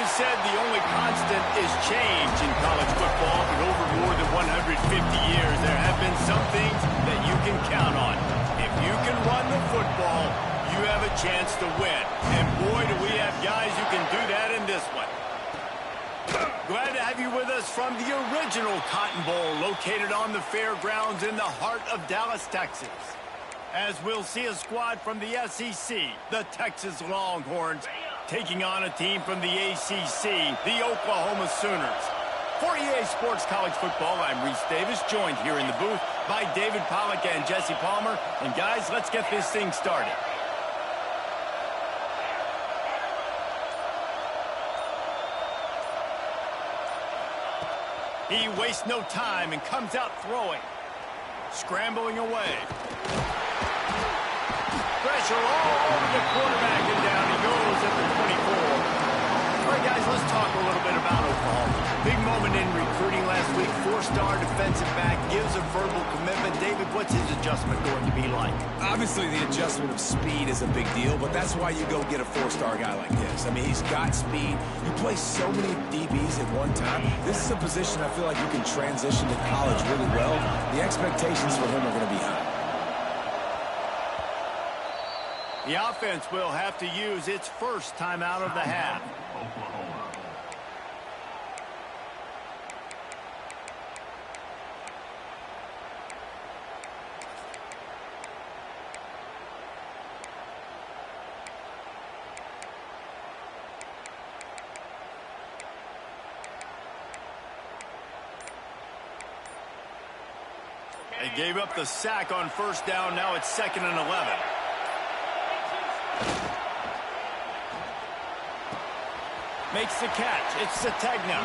always said the only constant is change in college football, but over more than 150 years, there have been some things that you can count on. If you can run the football, you have a chance to win. And boy, do we have guys who can do that in this one. Glad to have you with us from the original Cotton Bowl, located on the fairgrounds in the heart of Dallas, Texas. As we'll see a squad from the SEC, the Texas Longhorns, taking on a team from the ACC, the Oklahoma Sooners. For EA Sports College Football, I'm Reese Davis, joined here in the booth by David Pollack and Jesse Palmer. And guys, let's get this thing started. He wastes no time and comes out throwing. Scrambling away. Pressure all over the quarterback, and down he goes at the 24. All right, guys, let's talk a little bit about Oklahoma. Big moment in recruiting last week. Four-star defensive back gives a verbal commitment. David, what's his adjustment going to be like? Obviously, the adjustment of speed is a big deal, but that's why you go get a four-star guy like this. I mean, he's got speed. You play so many DBs at one time. This is a position I feel like you can transition to college really well. The expectations for him are going to be high. The offense will have to use its first time out of the half. They gave up the sack on first down. Now it's 2nd and 11. Makes the catch. It's Sategna.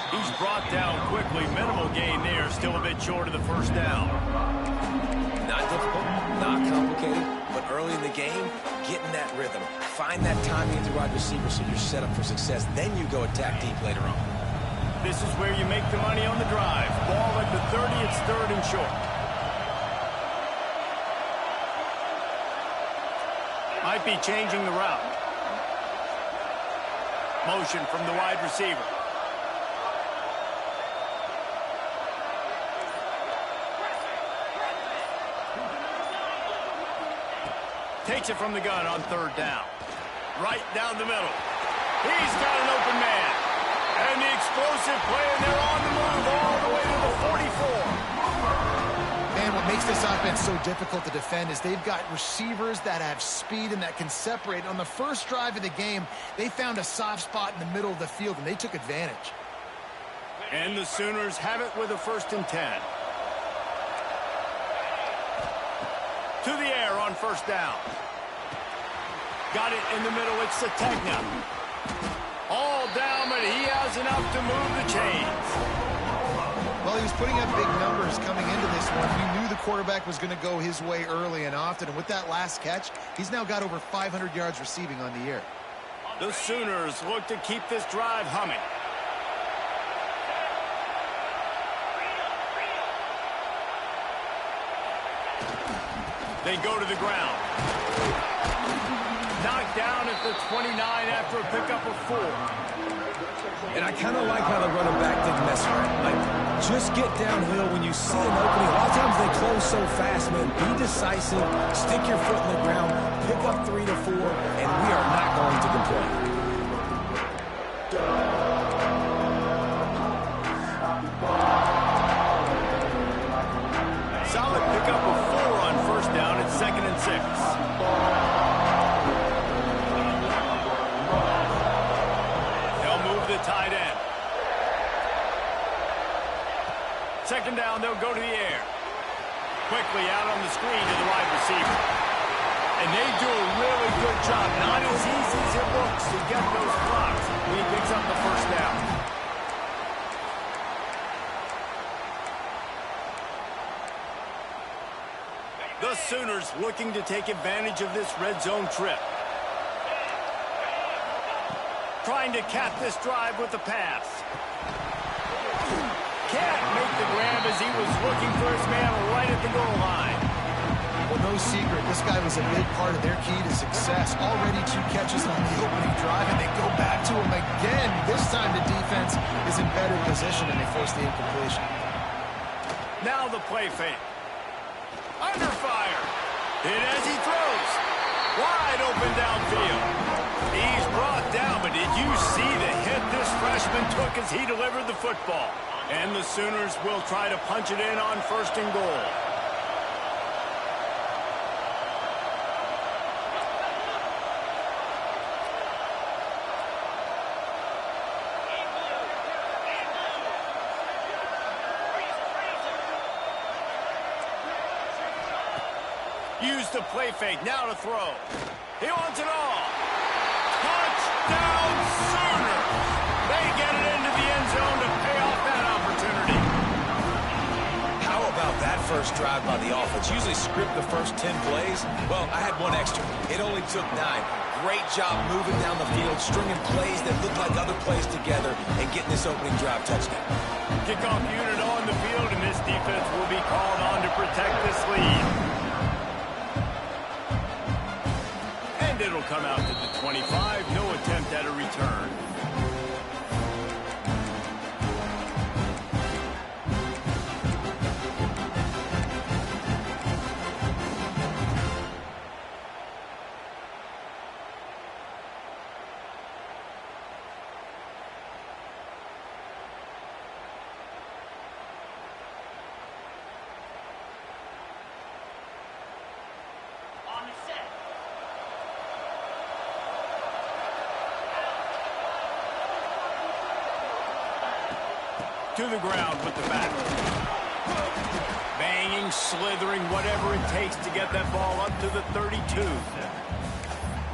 He's brought down quickly. Minimal gain there. Still a bit short of the first down. Not difficult, not complicated, but early in the game, get in that rhythm. Find that timing at the wide receiver so you're set up for success. Then you go attack deep later on. This is where you make the money on the drive. Ball at the 30. It's 3rd and short. Might be changing the route. Motion from the wide receiver. Takes it from the gun on 3rd down. Right down the middle. He's got an open man. And the explosive play, and they're on the move all the way to the 44. Man, what makes this offense so difficult to defend is they've got receivers that have speed and that can separate. On the first drive of the game, they found a soft spot in the middle of the field, and they took advantage. And the Sooners have it with a 1st and 10. To the air on 1st down. Got it in the middle. It's Sategna. All down, but he has enough to move the chains. Well, he was putting up big numbers coming into this one. He knew the quarterback was going to go his way early and often. And with that last catch, he's now got over 500 yards receiving on the year. The Sooners look to keep this drive humming. They go to the ground. Knocked down at the 29 after a pickup of 4. And I kind of like how the running back didn't mess around. Like, just get downhill when you see an opening. A lot of times they close so fast, man. Be decisive, stick your foot in the ground, pick up 3 to 4, and we are not going to complain. Solid pickup of 4 on 1st down. It's 2nd and 6. The tight end. 2nd down, they'll go to the air. Quickly out on the screen to the wide receiver. And they do a really good job. Not as easy as it looks to get those blocks when he picks up the 1st down. The Sooners looking to take advantage of this red zone trip. Trying to cap this drive with the pass. Can't make the grab as he was looking for his man right at the goal line. Well, no secret, this guy was a big part of their key to success. Already 2 catches on the opening drive, and they go back to him again. This time the defense is in better position, and they force the incompletion. Now the play fake. Under fire. Hit as he throws. Wide open downfield. He's brought down, but did you see the hit this freshman took as he delivered the football? And the Sooners will try to punch it in on 1st and goal. Use the play fake, now to throw. He wants it all. Touchdown, Sooners! They get it into the end zone to pay off that opportunity. How about that first drive by the offense? Usually script the first 10 plays. Well, I had 1 extra. It only took 9. Great job moving down the field, stringing plays that look like other plays together, and getting this opening drive touchdown. Kickoff unit on the field, and this defense will be called on to protect this lead. And it'll come out to the 25. No attempt at a return. To the ground with the back. Banging, slithering, whatever it takes to get that ball up to the 32.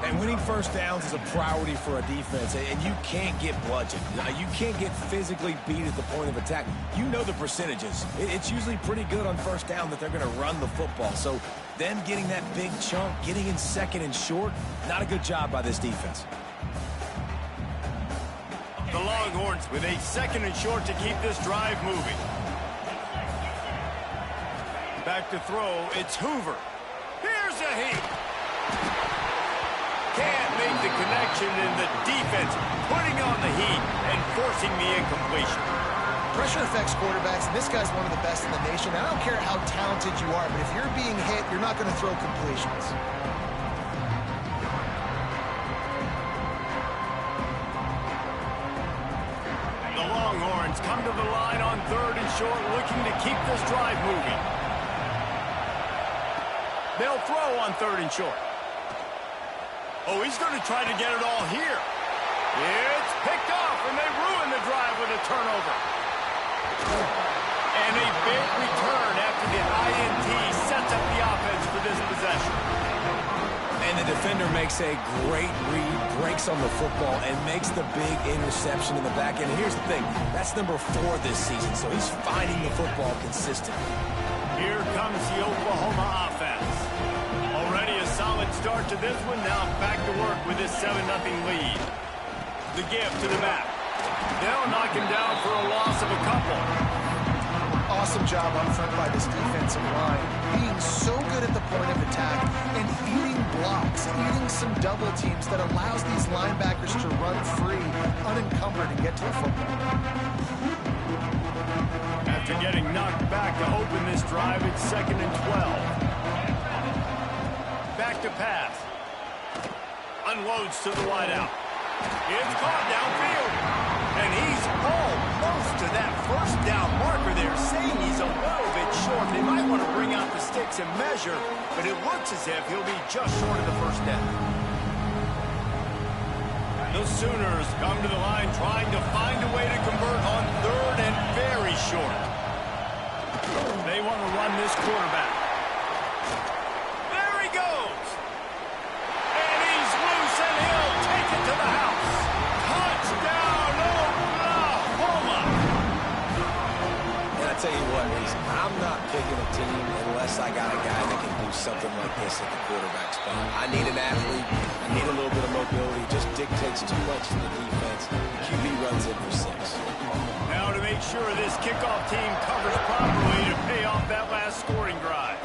And winning first downs is a priority for a defense, and you can't get bludgeoned. You can't get physically beat at the point of attack. You know the percentages. It's usually pretty good on first down that they're going to run the football. So them getting that big chunk, getting in 2nd and short, not a good job by this defense. The Longhorns with a 2nd and short to keep this drive moving. Back to throw, it's Hoover. Here's a heat. Can't make the connection, and the defense putting on the heat and forcing the incompletion. Pressure affects quarterbacks, and this guy's one of the best in the nation. I don't care how talented you are, but if you're being hit, you're not going to throw completions. Come to the line on 3rd and short, looking to keep this drive moving. They'll throw on 3rd and short. Oh, he's going to try to get it all here. It's picked off, and they ruin the drive with a turnover. And a big return after the INT sets up the offense for this possession. And the defender makes a great read, breaks on the football, and makes the big interception in the back end. And here's the thing, that's number 4 this season, so he's finding the football consistently. Here comes the Oklahoma offense. Already a solid start to this one, now back to work with this 7-0 lead. The give to the back. They'll knock him down for a loss of a couple. Awesome job up front by this defensive line. Being so good at the point of attack and eating blocks, eating some double teams that allows these linebackers to run free, unencumbered, and get to the football. After getting knocked back to open this drive, it's 2nd and 12. Back to pass. Unloads to the wideout. It's caught downfield. And he's almost to that first down marker there, saying he's a little bit short. They might want to bring out the sticks and measure, but it looks as if he'll be just short of the first down. The Sooners come to the line trying to find a way to convert on 3rd and very short. They want to run this quarterback. There he goes. And he's loose, and he'll take it to the house. Touchdown, Oklahoma! And I tell you what, Reese, I'm not picking a team unless I got a guy that can do something like this at the quarterback spot. I need an athlete. I need a little bit of mobility. Just dictates too much to the defense. QB runs in for 6. Now to make sure this kickoff team covers properly to pay off that last scoring drive.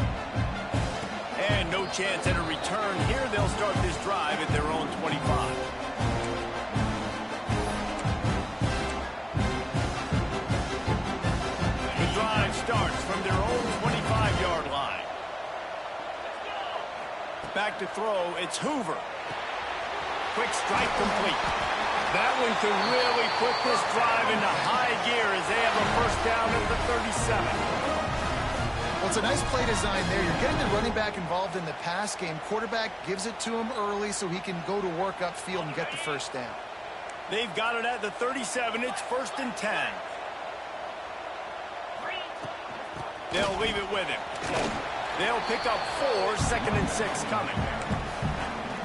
And chance at a return. Here they'll start this drive at their own 25. The drive starts from their own 25-yard line. Back to throw, it's Hoover. Quick strike complete. That one could really put this drive into high gear as they have a first down at the 37. Well, it's a nice play design there. You're getting the running back involved in the pass game. Quarterback gives it to him early so he can go to work upfield and get the first down. They've got it at the 37. It's 1st and 10. They'll leave it with him. They'll pick up 4, 2nd and 6 coming.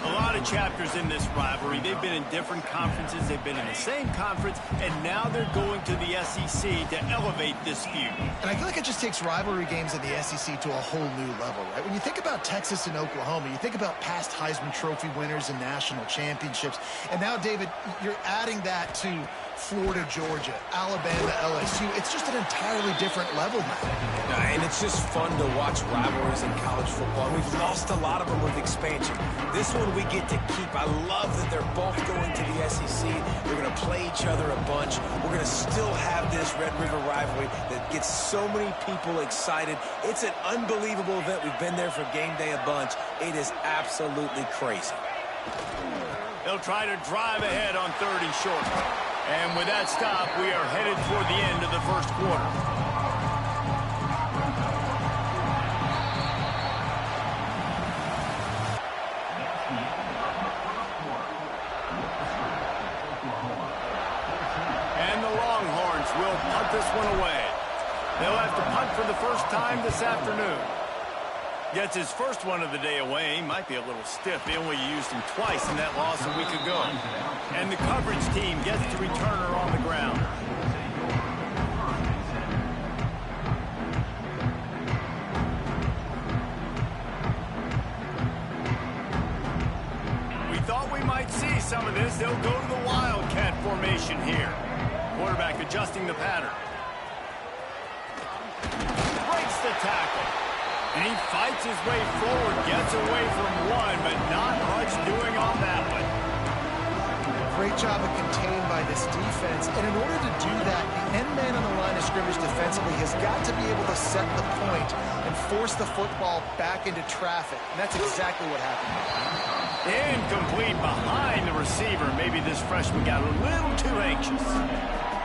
A lot of chapters in this rivalry. They've been in different conferences. They've been in the same conference, and now they're going to the SEC to elevate this feud. And I feel like it just takes rivalry games in the SEC to a whole new level, right? When you think about Texas and Oklahoma, you think about past Heisman Trophy winners and national championships. And now, David, you're adding that to Florida, Georgia, Alabama, LSU. It's just an entirely different level now. And it's just fun to watch rivalries in college football. We've lost a lot of them with expansion. This one we get to keep. I love that they're both going to the SEC. They're going to play each other a bunch. We're going to still have this Red River rivalry that gets so many people excited. It's an unbelievable event. We've been there for game day a bunch. It is absolutely crazy. They'll try to drive ahead on 3rd and short. And with that stop, we are headed toward the end of the first quarter. And the Longhorns will punt this one away. They'll have to punt for the first time this afternoon. Gets his first one of the day away. He might be a little stiff. They only used him twice in that loss a week ago. And the coverage team gets the returner on the ground. We thought we might see some of this. They'll go to the Wildcat formation here. Quarterback adjusting the pattern. Breaks the tackle. And he fights his way forward, gets away from one, but not much doing on that one. Great job of contained by this defense. And in order to do that, the end man on the line of scrimmage defensively has got to be able to set the point and force the football back into traffic. And that's exactly what happened. Incomplete behind the receiver. Maybe this freshman got a little too anxious.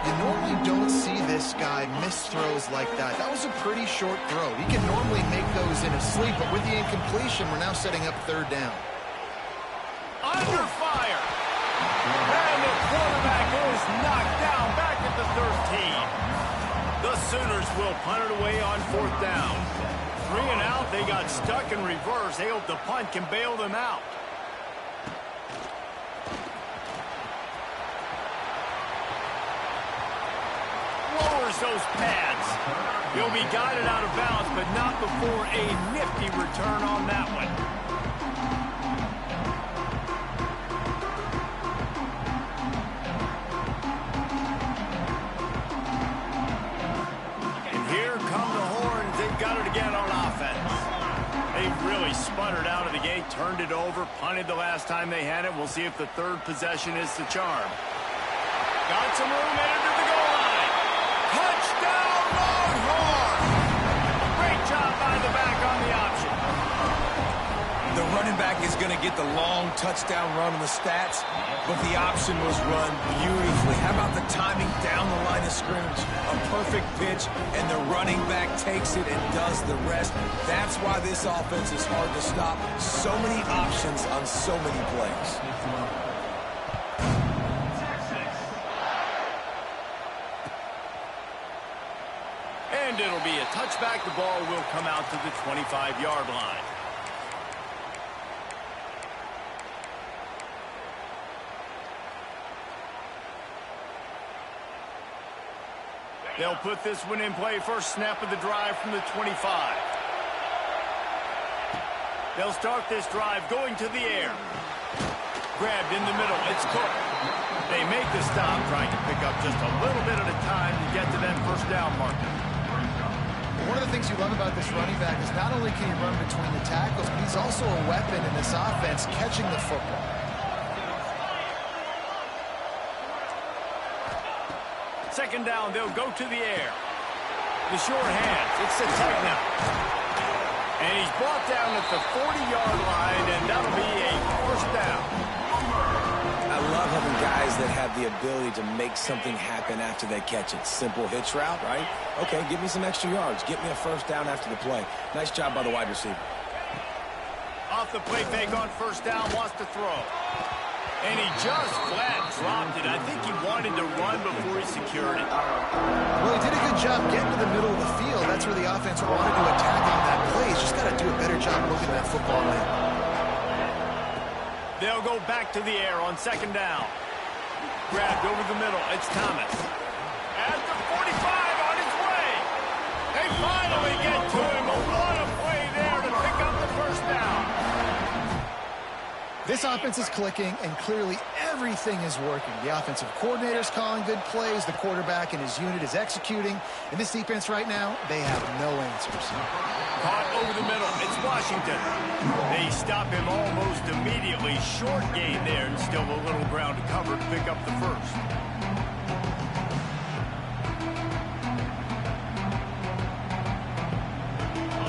You normally don't see this guy miss throws like that. That was a pretty short throw. He can normally make those in his sleep, but with the incompletion, we're now setting up 3rd down. Under fire. And the quarterback is knocked down back at the 13. The Sooners will punt it away on 4th down. 3 and out. They got stuck in reverse. They hope the punt can bail them out. Lowers those pads. He'll be guided out of bounds, but not before a nifty return on that one. And here come the Horns. They've got it again on offense. They've really sputtered out of the gate, turned it over, punted the last time they had it. We'll see if the 3rd possession is the charm. Got some room headed to the goal line. Touchdown, Longhorns! Great job by the back on the option. The running back is going to get the long touchdown run on the stats, but the option was run beautifully. How about the timing down the line of scrimmage? A perfect pitch, and the running back takes it and does the rest. That's why this offense is hard to stop. So many options on so many plays. And it'll be a touchback. The ball will come out to the 25-yard line. They'll put this one in play. First snap of the drive from the 25. They'll start this drive going to the air. Grabbed in the middle. It's Cook. They make the stop, trying to pick up just a little bit at a time to get to that first down marker. One of the things things you love about this running back is not only can he run between the tackles, but he's also a weapon in this offense catching the football. Second down, they'll go to the air. The short hands, it's the tight now. And he's brought down at the 40-yard line, and that'll be a first down. I love having guys that have the ability to make something happen after they catch it. Simple hitch route, right? Okay, give me some extra yards. Get me a first down after the play. Nice job by the wide receiver. Off the play fake on first down, wants to throw. And he just flat dropped it. I think he wanted to run before he secured it. Well, he did a good job getting to the middle of the field. That's where the offense wanted to attack on that play. He's just got to do a better job looking at that football in. They'll go back to the air on second down. Grabbed over the middle. It's Thomas. At the 45 on his way. They finally get to him. What a play there to pick up the first down. This offense is clicking, and clearly everything is working. The offensive coordinator's calling good plays. The quarterback and his unit is executing. And this defense right now, they have no answers. Caught over the middle. It's Washington. They stop him almost immediately. Short gain there, and still a little ground to cover to pick up the first.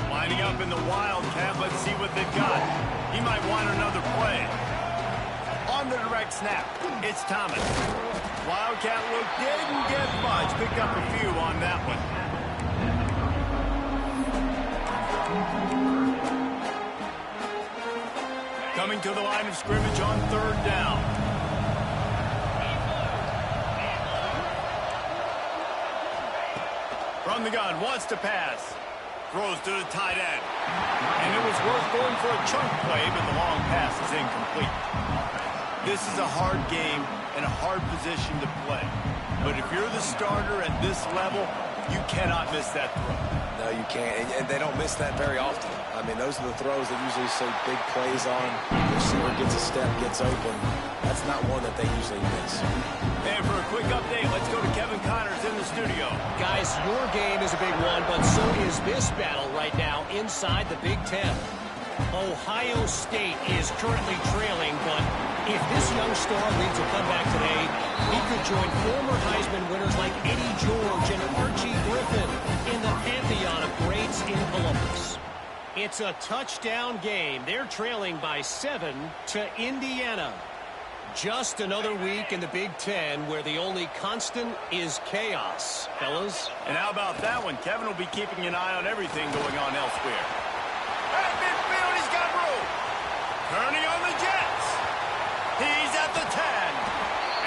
Lining up in the Wildcat. Let's see what they've got. He might want another play. On the direct snap, it's Thomas. Wildcat look didn't get much. Picked up a few on that one. Coming to the line of scrimmage on third down. From the gun, wants to pass. Throws to the tight end. And it was worth going for a chunk play, but the long pass is incomplete. This is a hard game and a hard position to play. But if you're the starter at this level, you cannot miss that throw. No, you can't. And they don't miss that very often. I mean, those are the throws that usually say big plays on. The receiver gets a step, gets open. That's not one that they usually miss. And for a quick update, let's go to Kevin Connors in the studio. Guys, your game is a big one, but so is this battle right now inside the Big Ten. Ohio State is currently trailing, but if this young star leads a comeback today, he could join former Heisman winners like Eddie George and Archie Griffin in the pantheon of greats in Columbus. It's a touchdown game. They're trailing by 7 to Indiana. Just another week in the Big Ten where the only constant is chaos, fellas. And how about that one? Kevin will be keeping an eye on everything going on elsewhere. At midfield, he's got room. Turning on the Jets. He's at the 10.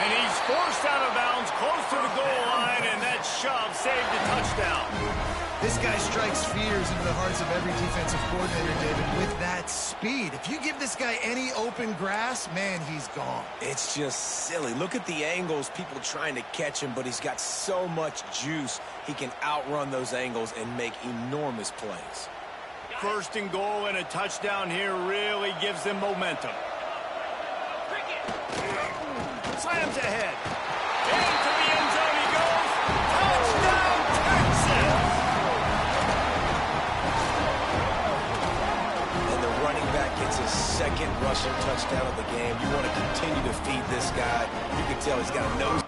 And he's forced out of bounds close to the goal line, and that shove saved a touchdown. This guy strikes fears into the hearts of every defensive coordinator, David, with that speed. If you give this guy any open grass, man, he's gone. It's just silly. Look at the angles, people trying to catch him, but he's got so much juice. He can outrun those angles and make enormous plays. First and goal and a touchdown here really gives them momentum. Slams ahead. Into the end zone he goes. Touchdown, Texas! And the running back gets his second rushing touchdown of the game. You want to continue to feed this guy. You can tell he's got a nose.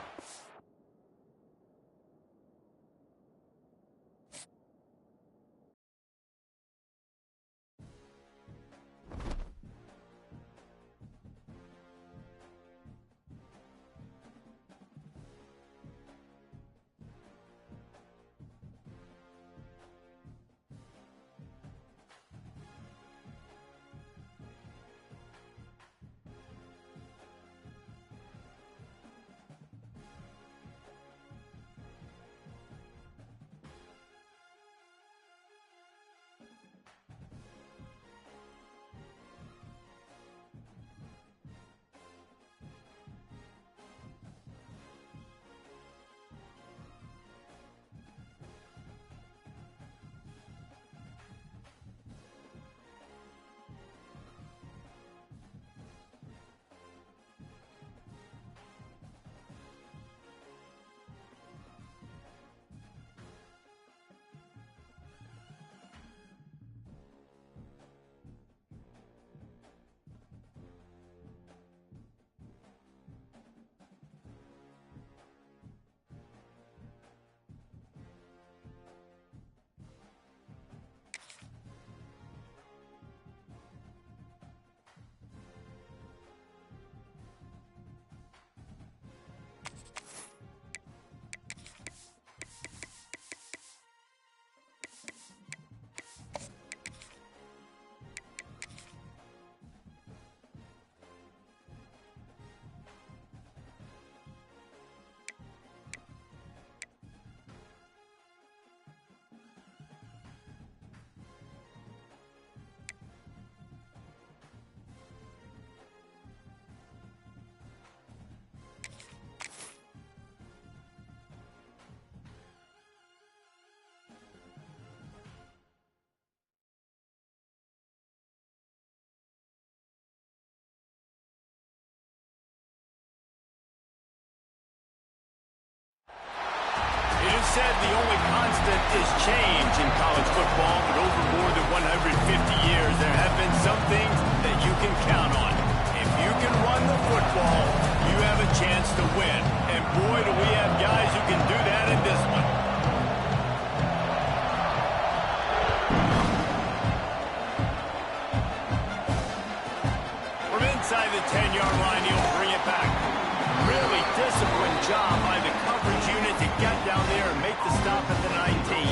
said the only constant is change in college football, but over more than 150 years, there have been some things that you can count on. If you can run the football, you have a chance to win. And boy, do we have guys who can do that in this one. From inside the 10-yard line, he'll bring it back. Really disciplined job by the coverage unit to get down there and make the stop at the 19.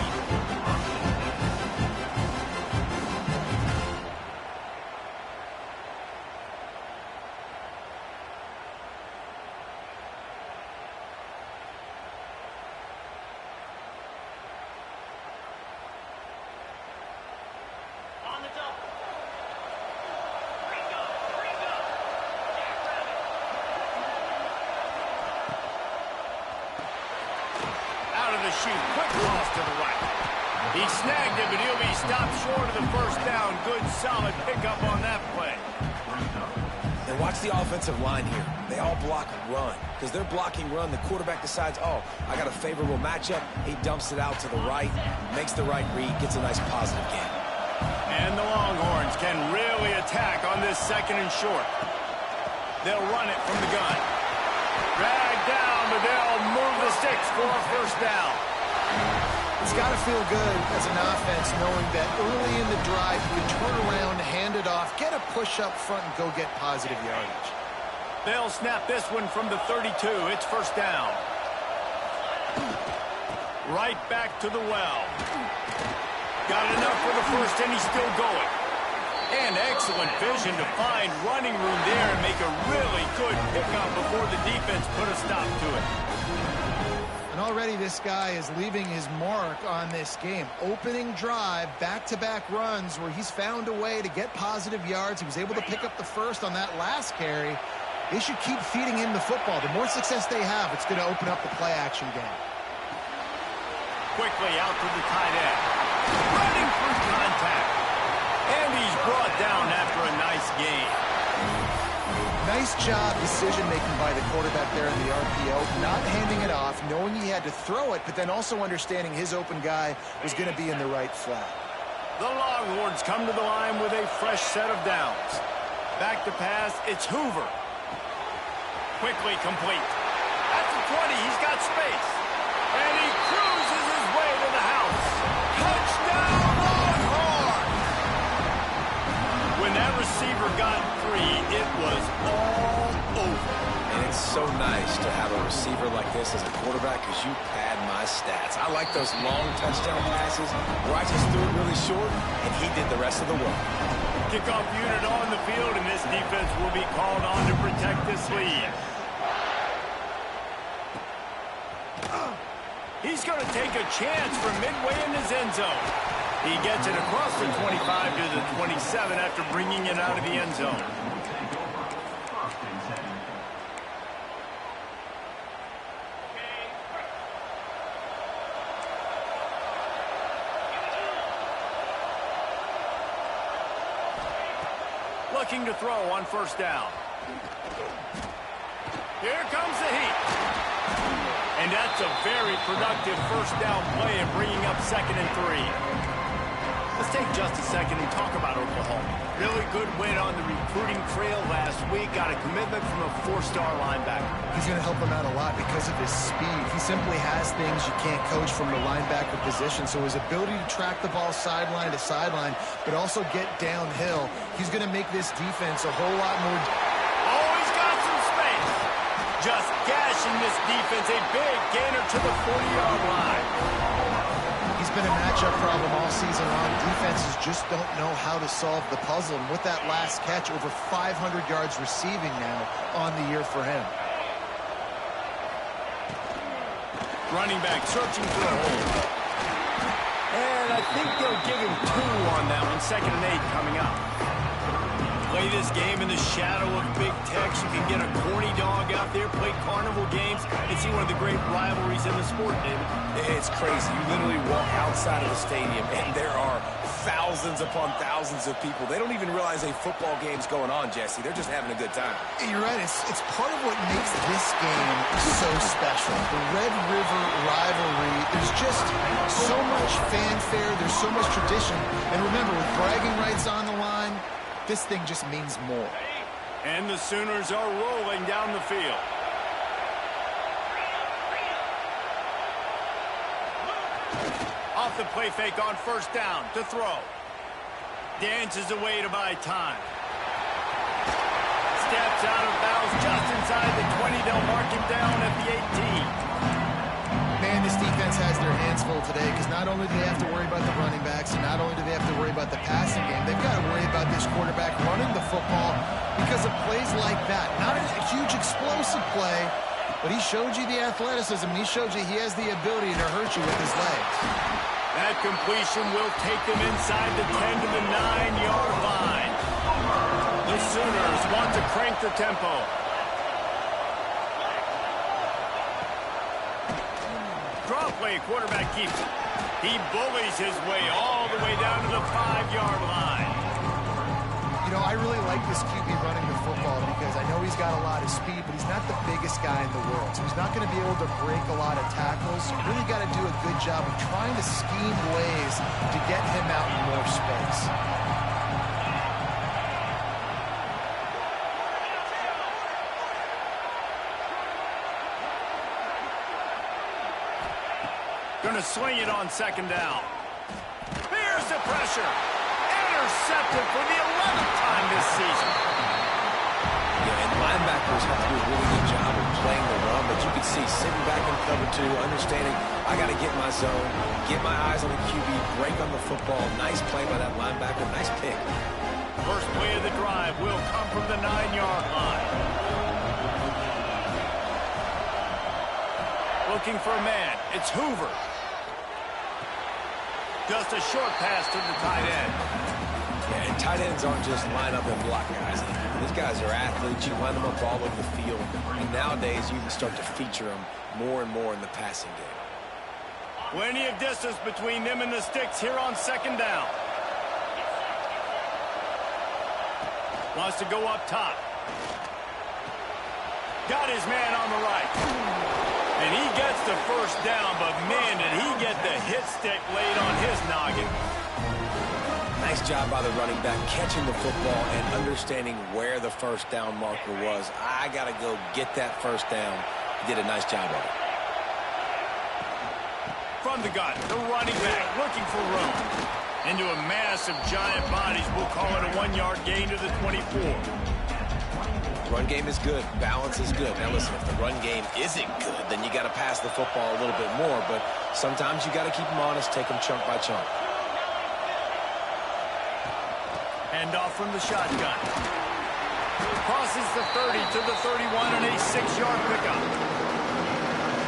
Shoot, quick cross to the right. He snagged it, but he'll be stopped short of the first down. Good, solid pickup on that play. And watch the offensive line here. They all block run. Because they're blocking run, the quarterback decides, oh, I got a favorable matchup. He dumps it out to the right, makes the right read, gets a nice positive gain. And the Longhorns can really attack on this second and short. They'll run it from the gun. Drag down, but they'll move the sticks for a first down. It's got to feel good as an offense knowing that early in the drive you can turn around, hand it off, get a push up front, and go get positive yardage. They'll snap this one from the 32. It's first down. Right back to the well. Got enough for the first, and he's still going. And excellent vision to find running room there and make a really good pickup before the defense put a stop to it. And already this guy is leaving his mark on this game. Opening drive, back-to-back runs where he's found a way to get positive yards. He was able to pick up the first on that last carry. They should keep feeding him the football. The more success they have, it's going to open up the play-action game. Quickly out to the tight end. Running through contact. And he's brought down after a nice gain. Nice job decision-making by the quarterback there in the RPO, not handing it off, knowing he had to throw it, but then also understanding his open guy was going to be in the right flat. The Longhorns come to the line with a fresh set of downs. Back to pass, it's Hoover. Quickly complete. At the 20, he's got space. And he cruises his way to the house. Touchdown, Longhorns! When that receiver got free, it was all over. And it's so nice to have a receiver like this as a quarterback because you pad my stats. I like those long touchdown passes where I just threw it really short and he did the rest of the work. Kickoff unit on the field, and this defense will be called on to protect this lead. He's going to take a chance from midway in his end zone. He gets it across the 25 to the 27 after bringing it out of the end zone. Looking to throw on first down. Here comes the heat. And that's a very productive first down play and bringing up 2nd and 3. Let's take just a second and talk about Oklahoma. Really good win on the recruiting trail last week. Got a commitment from a 4-star linebacker. He's going to help him out a lot because of his speed. He simply has things you can't coach from the linebacker position. So his ability to track the ball sideline to sideline, but also get downhill, he's going to make this defense a whole lot more... Oh, he's got some space. Just gashing this defense. A big gainer to the 40-yard line. He's been a matchup problem all season long. Defenses just don't know how to solve the puzzle. And with that last catch, over 500 yards receiving now on the year for him. Running back searching for a hole. And I think they'll give him 2 on that one. 2nd and 8 coming up. Play this game in the shadow of Big Tex. You can get a corny dog out there, play carnival games, and see one of the great rivalries in the sport, David. It's crazy. You literally walk outside of the stadium, and there are thousands upon thousands of people. They don't even realize a football game's going on, Jesse. They're just having a good time. You're right. It's part of what makes this game so special. The Red River rivalry, there's just so much fanfare. There's so much tradition. And remember, with bragging rights on the line, this thing just means more. And the Sooners are rolling down the field. Off the play fake on first down to throw. Dances away to buy time. Steps out of bounds just inside the 20. They'll mark him down at the 18. Man, this defense has their hands full today because not only do they have to worry about the running backs and not only do they have to worry about the passing game, they've got to worry about this quarterback running the football because of plays like that. Not a huge explosive play, but he showed you the athleticism. He showed you he has the ability to hurt you with his legs. That completion will take them inside the 10 to the 9-yard line. The Sooners want to crank the tempo. Draw play, quarterback keeps it. He bullies his way all the way down to the 5-yard line. You know, I really like this QB running the football because I know he's got a lot of speed, but he's not the biggest guy in the world. So he's not going to be able to break a lot of tackles. You really got to do a good job of trying to scheme ways to get him out in more space. Going to swing it on second down. Here's the pressure. Intercepted for the 11th time this season. Yeah, and linebackers have to do a really good job of playing the run, but you can see sitting back in cover two, understanding I got to get my zone, get my eyes on the QB, break on the football. Nice play by that linebacker. Nice pick. First play of the drive will come from the 9-yard line. Looking for a man. It's Hoover. Just a short pass to the tight end. Yeah, and tight ends aren't just line up and block guys. These guys are athletes. You line them up all over the field. And nowadays, you can start to feature them more and more in the passing game. Plenty of distance between them and the sticks here on second down. Wants to go up top. Got his man on the right. And he gets the first down, but man, did he get the hit stick laid on his noggin. Nice job by the running back, catching the football and understanding where the first down marker was. I got to go get that first down. He did a nice job of it. From the gun, the running back looking for room. Into a mass of giant bodies. We'll call it a 1-yard gain to the 24. Run game is good. Balance is good. Now listen, if the run game isn't good, then you got to pass the football a little bit more. But sometimes you got to keep them honest, take them chunk by chunk. Hand off from the shotgun. Crosses the 30 to the 31 and a 6-yard pickup.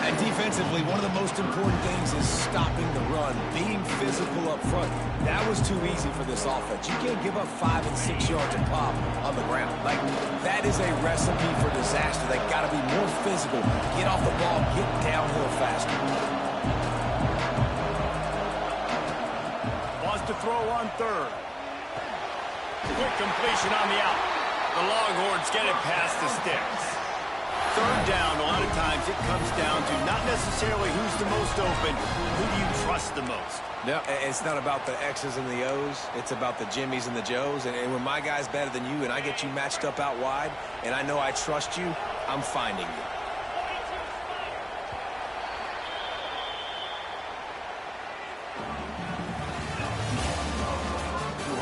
And defensively, one of the most important things is stopping the run, being physical up front. That was too easy for this offense. You can't give up 5 and 6 yards a pop on the ground. Like, that is a recipe for disaster. They got to be more physical, get off the ball, get downhill faster. Wants to throw on third. Quick completion on the out. The Longhorns get it past the sticks. Third down, a lot of times it comes down to not necessarily who's the most open, who do you trust the most? No, it's not about the X's and the O's. It's about the Jimmies and the Joes. And when my guy's better than you and I get you matched up out wide and I know I trust you, I'm finding you.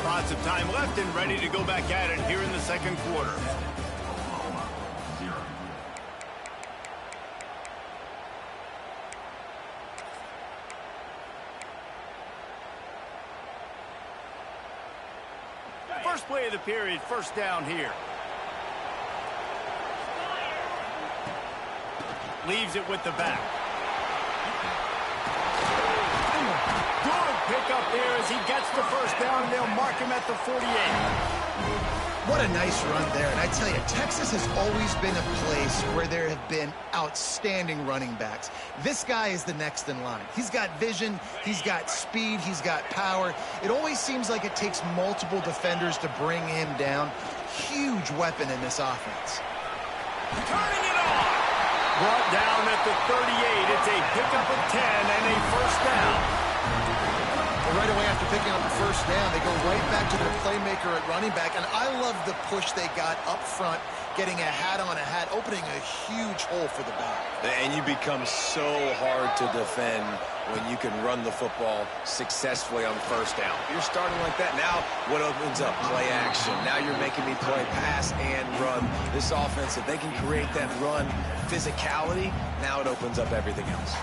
Lots of time left and ready to go back at it here in the second quarter. First play of the period, first down here. Leaves it with the back. Good pick up there as he gets the first down down, and they'll mark him at the 48. What a nice run there. And I tell you, Texas has always been a place where there have been outstanding running backs. This guy is the next in line. He's got vision, he's got speed, he's got power. It always seems like it takes multiple defenders to bring him down. Huge weapon in this offense. Turning it on. Brought down at the 38. It's a pickup of 10 and a first down. Right away after picking up the first down, they go right back to their playmaker at running back. And I love the push they got up front, getting a hat on a hat, opening a huge hole for the back. And you become so hard to defend when you can run the football successfully on first down. You're starting like that. Now what opens up? Play action. Now you're making me play pass and run. This offense, if they can create that run physicality, now it opens up everything else.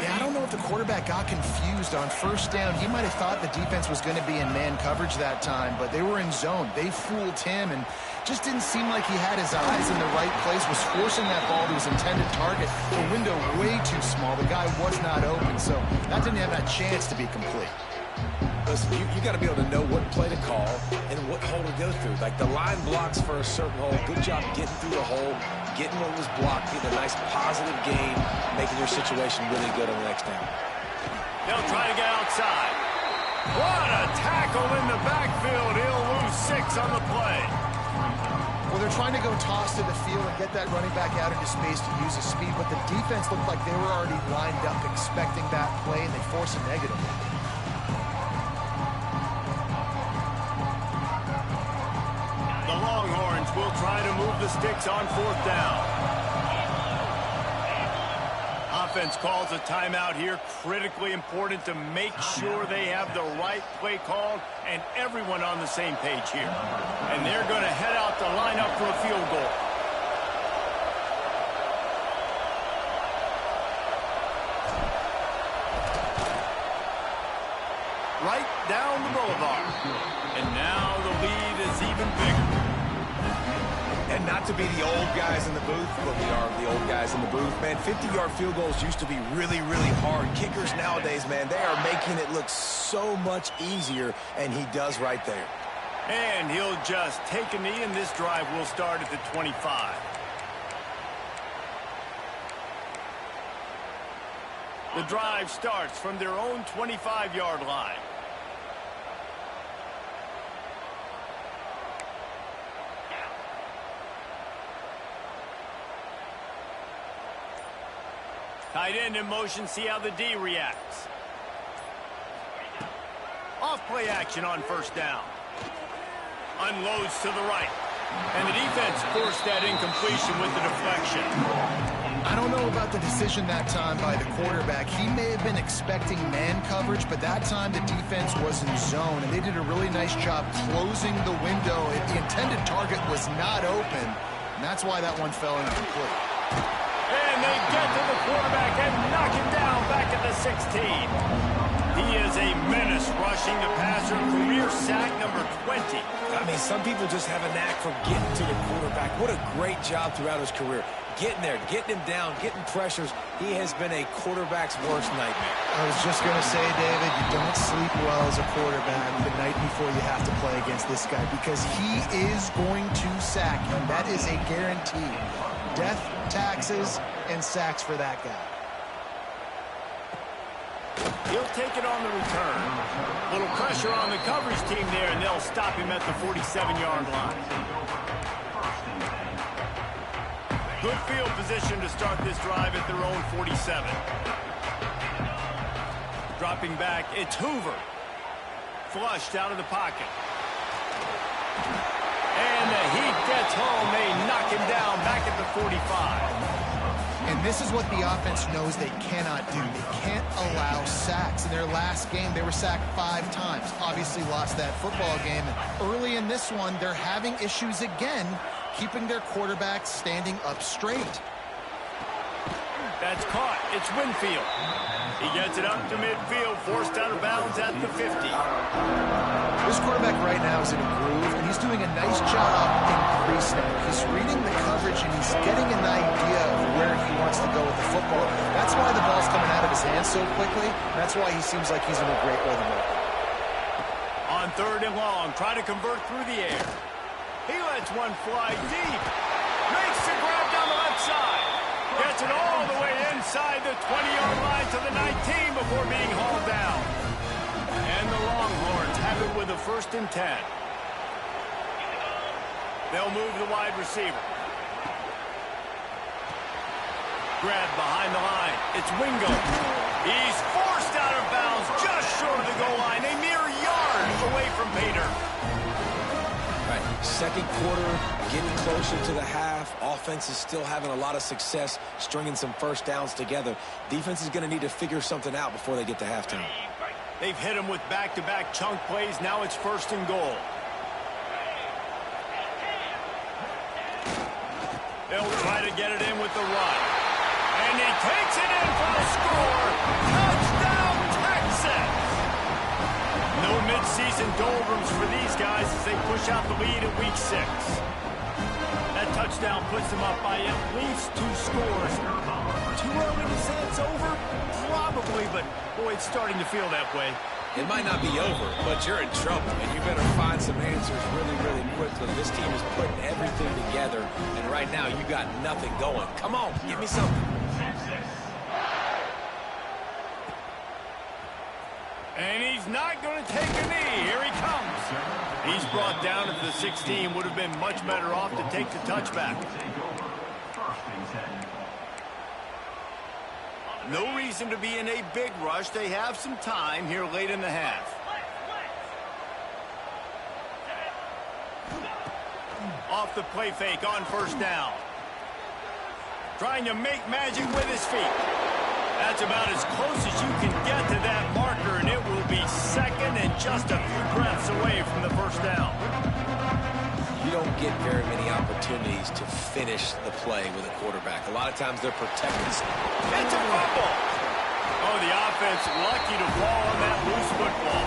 Yeah, I don't know if the quarterback got confused on first down. He might have thought the defense was going to be in man coverage that time, but they were in zone. They fooled him and just didn't seem like he had his eyes in the right place, was forcing that ball to his intended target. The window way too small. The guy was not open, so that didn't have that chance to be complete. Listen, you got to be able to know what play to call and what hole to go through. Like the line blocks for a certain hole. Good job getting through the hole, getting what was blocked, getting a nice positive gain, making your situation really good on the next down. They'll try to get outside. What a tackle in the backfield. He'll lose 6 on the play. Well, they're trying to go toss to the field and get that running back out into space to use his speed, but the defense looked like they were already lined up expecting that play, and they force a negative. The Longhorns will try to move the sticks on fourth down. Offense calls a timeout here. Critically important to make sure they have the right play called and everyone on the same page here. And they're going to head out to line up for a field goal. Right down the boulevard. And now the lead is even bigger. And not to be the old guys in the booth, but we are the old guys in the booth, man. 50-yard field goals used to be really, really hard. Kickers nowadays, man, they are making it look so much easier, and he does right there. And he'll just take a knee, and this drive will start at the 25. The drive starts from their own 25-yard line. Tight end in motion, see how the D reacts. Off play action on first down. Unloads to the right. And the defense forced that incompletion with the deflection. I don't know about the decision that time by the quarterback. He may have been expecting man coverage, but that time the defense was in zone, and they did a really nice job closing the window. The intended target was not open, and that's why that one fell incomplete. And they get to the quarterback and knock him down back at the 16. He is a menace rushing the passer. Career sack number 20. I mean, some people just have a knack for getting to the quarterback. What a great job throughout his career. Getting there, getting him down, getting pressures. He has been a quarterback's worst nightmare. I was just going to say, David, you don't sleep well as a quarterback the night before you have to play against this guy because he is going to sack you. That is a guarantee. Death, taxes, and sacks for that guy. He'll take it on the return. Little pressure on the coverage team there, and they'll stop him at the 47-yard line. Good field position to start this drive at their own 47. Dropping back, it's Hoover. Flushed out of the pocket. And the heat gets home. They knock him down back at the 45. And this is what the offense knows they cannot do. They can't allow sacks. In their last game, they were sacked 5 times. Obviously lost that football game. And early in this one, they're having issues again, keeping their quarterback standing up straight. That's caught. It's Winfield. He gets it up to midfield, forced out of bounds at the 50. This quarterback right now is in a groove, and he's doing a nice job increasing it. He's reading the coverage, and he's getting an idea of where he wants to go with the football. That's why the ball's coming out of his hands so quickly. That's why he seems like he's in a great rhythm right now. On 3rd and long, try to convert through the air. He lets one fly deep. Makes the grab down the left side. Gets it all the way inside the 20-yard line to the 19 before being hauled down. And the Longhorns have it with a 1st and 10. They'll move the wide receiver. Grab behind the line. It's Wingo. He's forced out of bounds just short of the goal line. A mere yard away from Pater. Right, 2nd quarter, getting closer to the half. Offense is still having a lot of success stringing some 1st downs together. Defense is going to need to figure something out before they get to halftime. They've hit him with back-to-back chunk plays. Now it's 1st and goal. They'll try to get it in with the run. And he takes it in for the score. Touchdown, Texas! No midseason doldrums for these guys as they push out the lead at week 6. That touchdown puts them up by at least 2 scores. Too early to say it's over? Probably, but boy, it's starting to feel that way. It might not be over, but you're in trouble, and you better find some answers really, really quickly. This team is putting everything together, and right now you got nothing going. Come on, give me something. And he's not going to take a knee. Here he comes. He's brought down at the 16. Would have been much better off to take the touchback. No reason to be in a big rush. They have some time here late in the half. Off the play fake on 1st down. Trying to make magic with his feet. That's about as close as you can get to that marker, and it will be 2nd and just a few breaths away from the 1st down. You don't get very many opportunities to finish the play with a quarterback. A lot of times they're protected. It's a fumble. Oh, the offense lucky to fall on that loose football.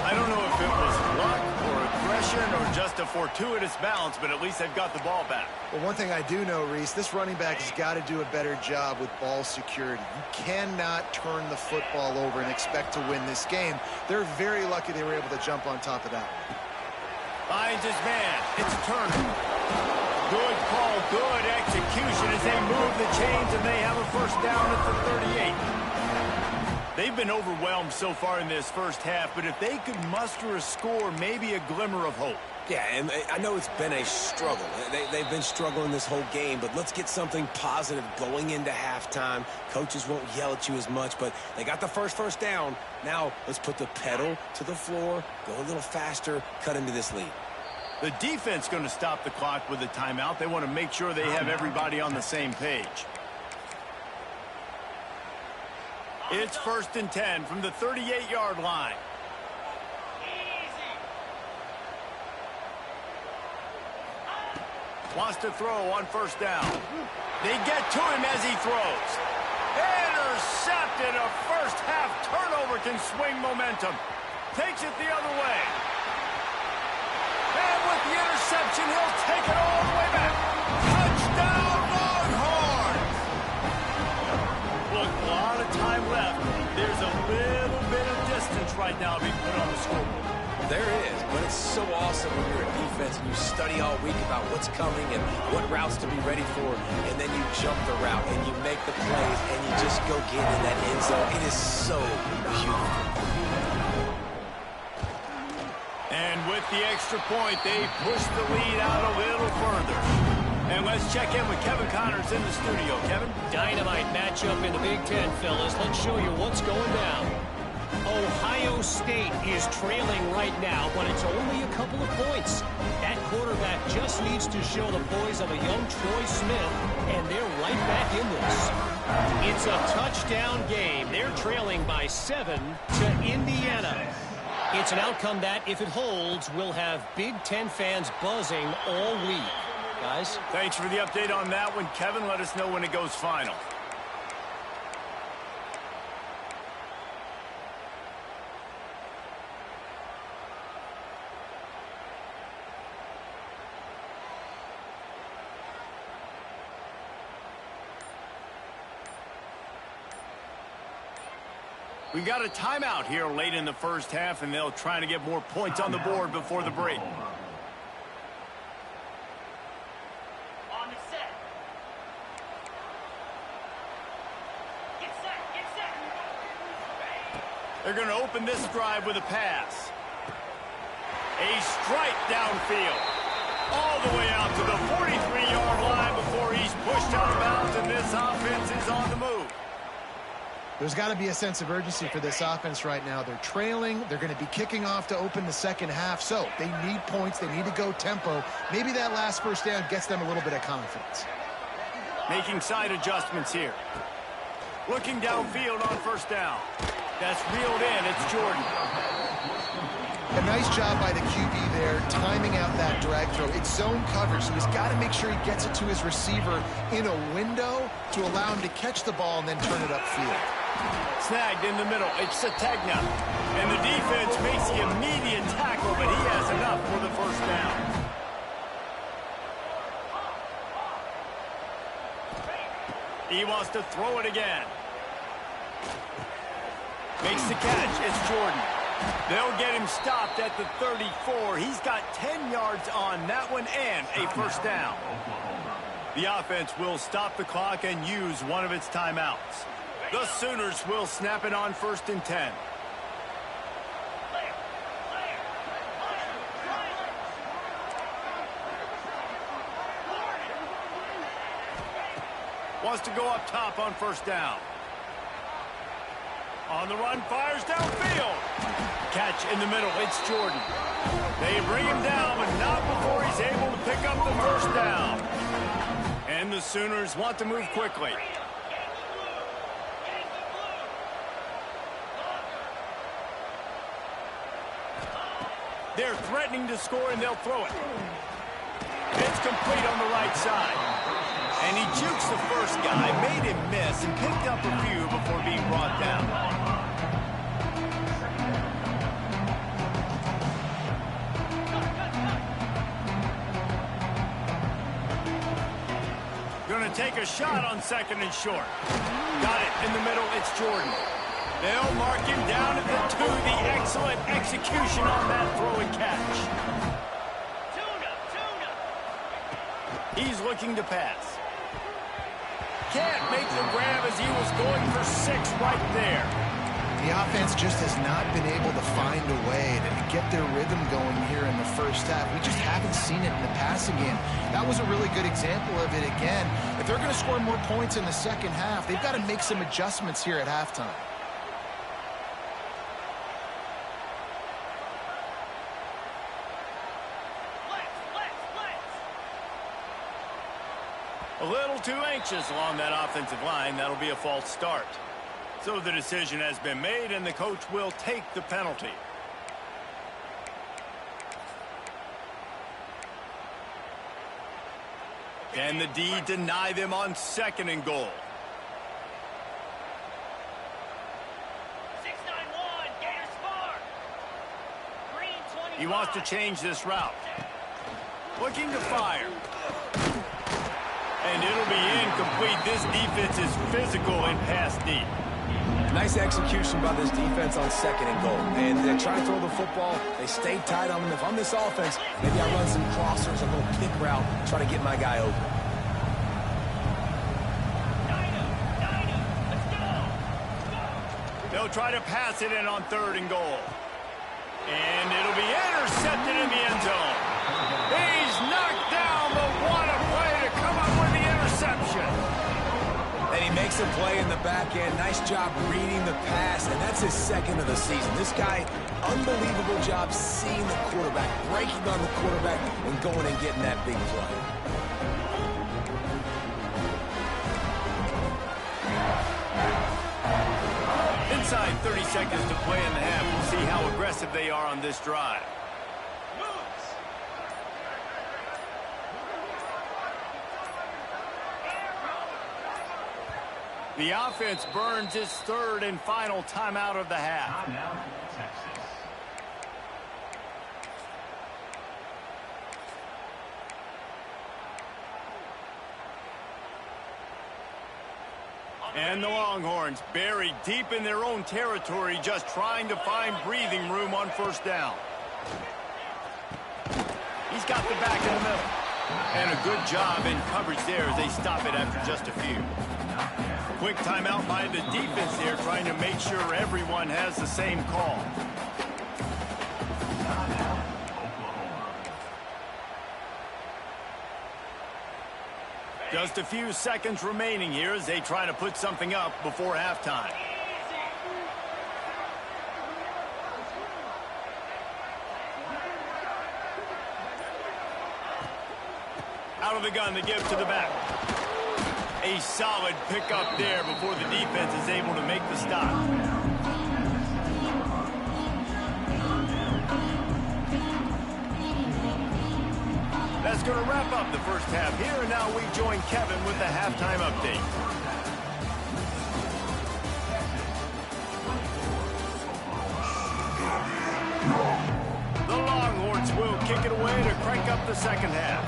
I don't know if it was luck or aggression or just a fortuitous bounce, but at least they've got the ball back. Well, one thing I do know, Reese, this running back has got to do a better job with ball security. You cannot turn the football over and expect to win this game. They're very lucky they were able to jump on top of that. Finds his man. It's a Turner. Good call, good execution as they move the chains, and they have a 1st down at the 38. They've been overwhelmed so far in this 1st half, but if they could muster a score, maybe a glimmer of hope. Yeah, and I know it's been a struggle. They've been struggling this whole game, but let's get something positive going into halftime. Coaches won't yell at you as much, but they got the first down. Now let's put the pedal to the floor, go a little faster, cut into this lead. The defense going to stop the clock with a timeout. They want to make sure they have everybody on the same page. It's 1st and 10 from the 38-yard line. Wants to throw on 1st down. They get to him as he throws. Intercepted. A 1st half turnover can swing momentum. Takes it the other way. And with the interception, he'll take it all the way back. Touchdown, Longhorns! Look, a lot of time left. There's a little bit of distance right now being put on the scoreboard. There is, but it's so awesome when you're a defense and you study all week about what's coming and what routes to be ready for, and then you jump the route and you make the plays and you just go get in that end zone. It is so beautiful. And with the extra point, they push the lead out a little further. And let's check in with Kevin Connors in the studio. Kevin? Dynamite matchup in the Big Ten, fellas. Let's show you what's going down. Ohio State is trailing right now, but it's only a couple of points. That quarterback just needs to show the poise of a young Troy Smith, and they're right back in this. It's a touchdown game. They're trailing by 7 to Indiana. It's an outcome that, if it holds, will have Big Ten fans buzzing all week. Guys? Thanks for the update on that one, Kevin. Let us know when it goes final. We've got a timeout here late in the first half, and they'll try to get more points on the board before the break. On the set. Get set. They're going to open this drive with a pass. A strike downfield. All the way out to the 43-yard line before he's pushed out of bounds, and this offense is on the move. There's got to be a sense of urgency for this offense right now. They're trailing. They're going to be kicking off to open the second half, so they need points. They need to go tempo. Maybe that last first down gets them a little bit of confidence. Making side adjustments here. Looking downfield on first down. That's reeled in. It's Jordan. A nice job by the QB there, timing out that drag throw. It's zone coverage, so he's got to make sure he gets it to his receiver in a window to allow him to catch the ball and then turn it upfield. Snagged in the middle. It's Sategna. And the defense makes the immediate tackle, but he has enough for the first down. He wants to throw it again. Makes the catch. It's Jordan. They'll get him stopped at the 34. He's got 10 yards on that one and a first down. The offense will stop the clock and use one of its timeouts. The Sooners will snap it on 1st and 10. Wants to go up top on first down. On the run, fires downfield. Catch in the middle, it's Jordan. They bring him down, but not before he's able to pick up the first down. And the Sooners want to move quickly. They're threatening to score, and they'll throw it. It's complete on the right side. And he jukes the first guy, made him miss, and picked up a few before being brought down. Going to take a shot on 2nd and short. Got it in the middle, it's Jordan. They'll mark him down at the 2. The excellent execution on that throw and catch. He's looking to pass. Can't make the grab as he was going for 6 right there. The offense just has not been able to find a way to get their rhythm going here in the first half. We just haven't seen it in the passing game. That was a really good example of it again. If they're going to score more points in the second half, they've got to make some adjustments here at halftime. A little too anxious along that offensive line. That'll be a false start. So the decision has been made, and the coach will take the penalty. Can the D deny them on 2nd and goal? 691, Gators far. Green 25. He wants to change this route. Looking to fire. And it'll be incomplete. This defense is physical and pass deep. Nice execution by this defense on 2nd and goal. And they try to throw the football. They stay tight on them. If I'm this offense, maybe I run some crossers, a little kick route, try to get my guy open. Let's go. They'll try to pass it in on 3rd and goal. And it'll be intercepted in the end zone. He's knocked down, but what a play to come up with the interception. And he makes a play in the back end. Nice job reading the pass, and that's his 2nd of the season. This guy, unbelievable job seeing the quarterback, breaking on the quarterback, and going and getting that big play. Inside 30 seconds to play in the half. We'll see how aggressive they are on this drive. The offense burns its 3rd and final timeout of the half. And the Longhorns buried deep in their own territory, just trying to find breathing room on first down. He's got the back in the middle. And a good job in coverage there as they stop it after just a few. Quick timeout by the defense there, trying to make sure everyone has the same call. Just a few seconds remaining here as they try to put something up before halftime. Out of the gun to give to the back. A solid pickup there before the defense is able to make the stop. That's going to wrap up the first half here, and now we join Kevin with the halftime update. The Longhorns will kick it away to crank up the second half.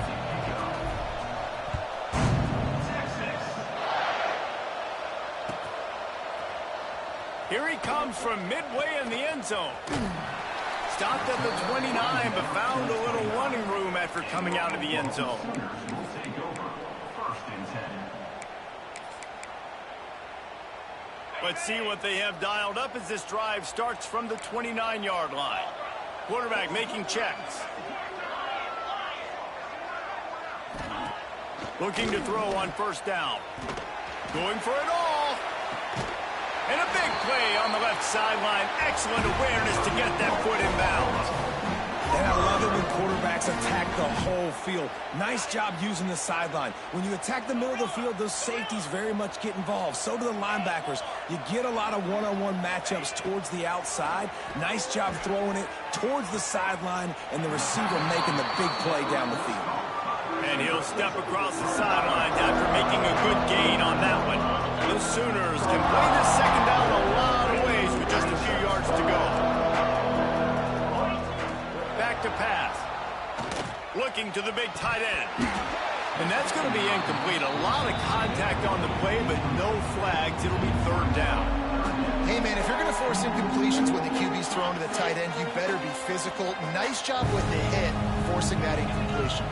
Here he comes from midway in the end zone. Stopped at the 29, but found a little running room after coming out of the end zone. Let's see what they have dialed up as this drive starts from the 29-yard line. Quarterback making checks. Looking to throw on first down. Going for it all. And a big play on the left sideline. Excellent awareness to get that foot in bounds. And I love it when quarterbacks attack the whole field. Nice job using the sideline. When you attack the middle of the field, those safeties very much get involved. So do the linebackers. You get a lot of one-on-one matchups towards the outside. Nice job throwing it towards the sideline, and the receiver making the big play down the field. And he'll step across the sidelines after making a good gain on that one. The Sooners can play this second down a lot of ways with just a few yards to go. Back to pass. Looking to the big tight end. And that's going to be incomplete. A lot of contact on the play, but no flags. It'll be third down. Hey, man, if you're going to force incompletions when the QB's thrown to the tight end, you better be physical. Nice job with the hit, forcing that incompletion.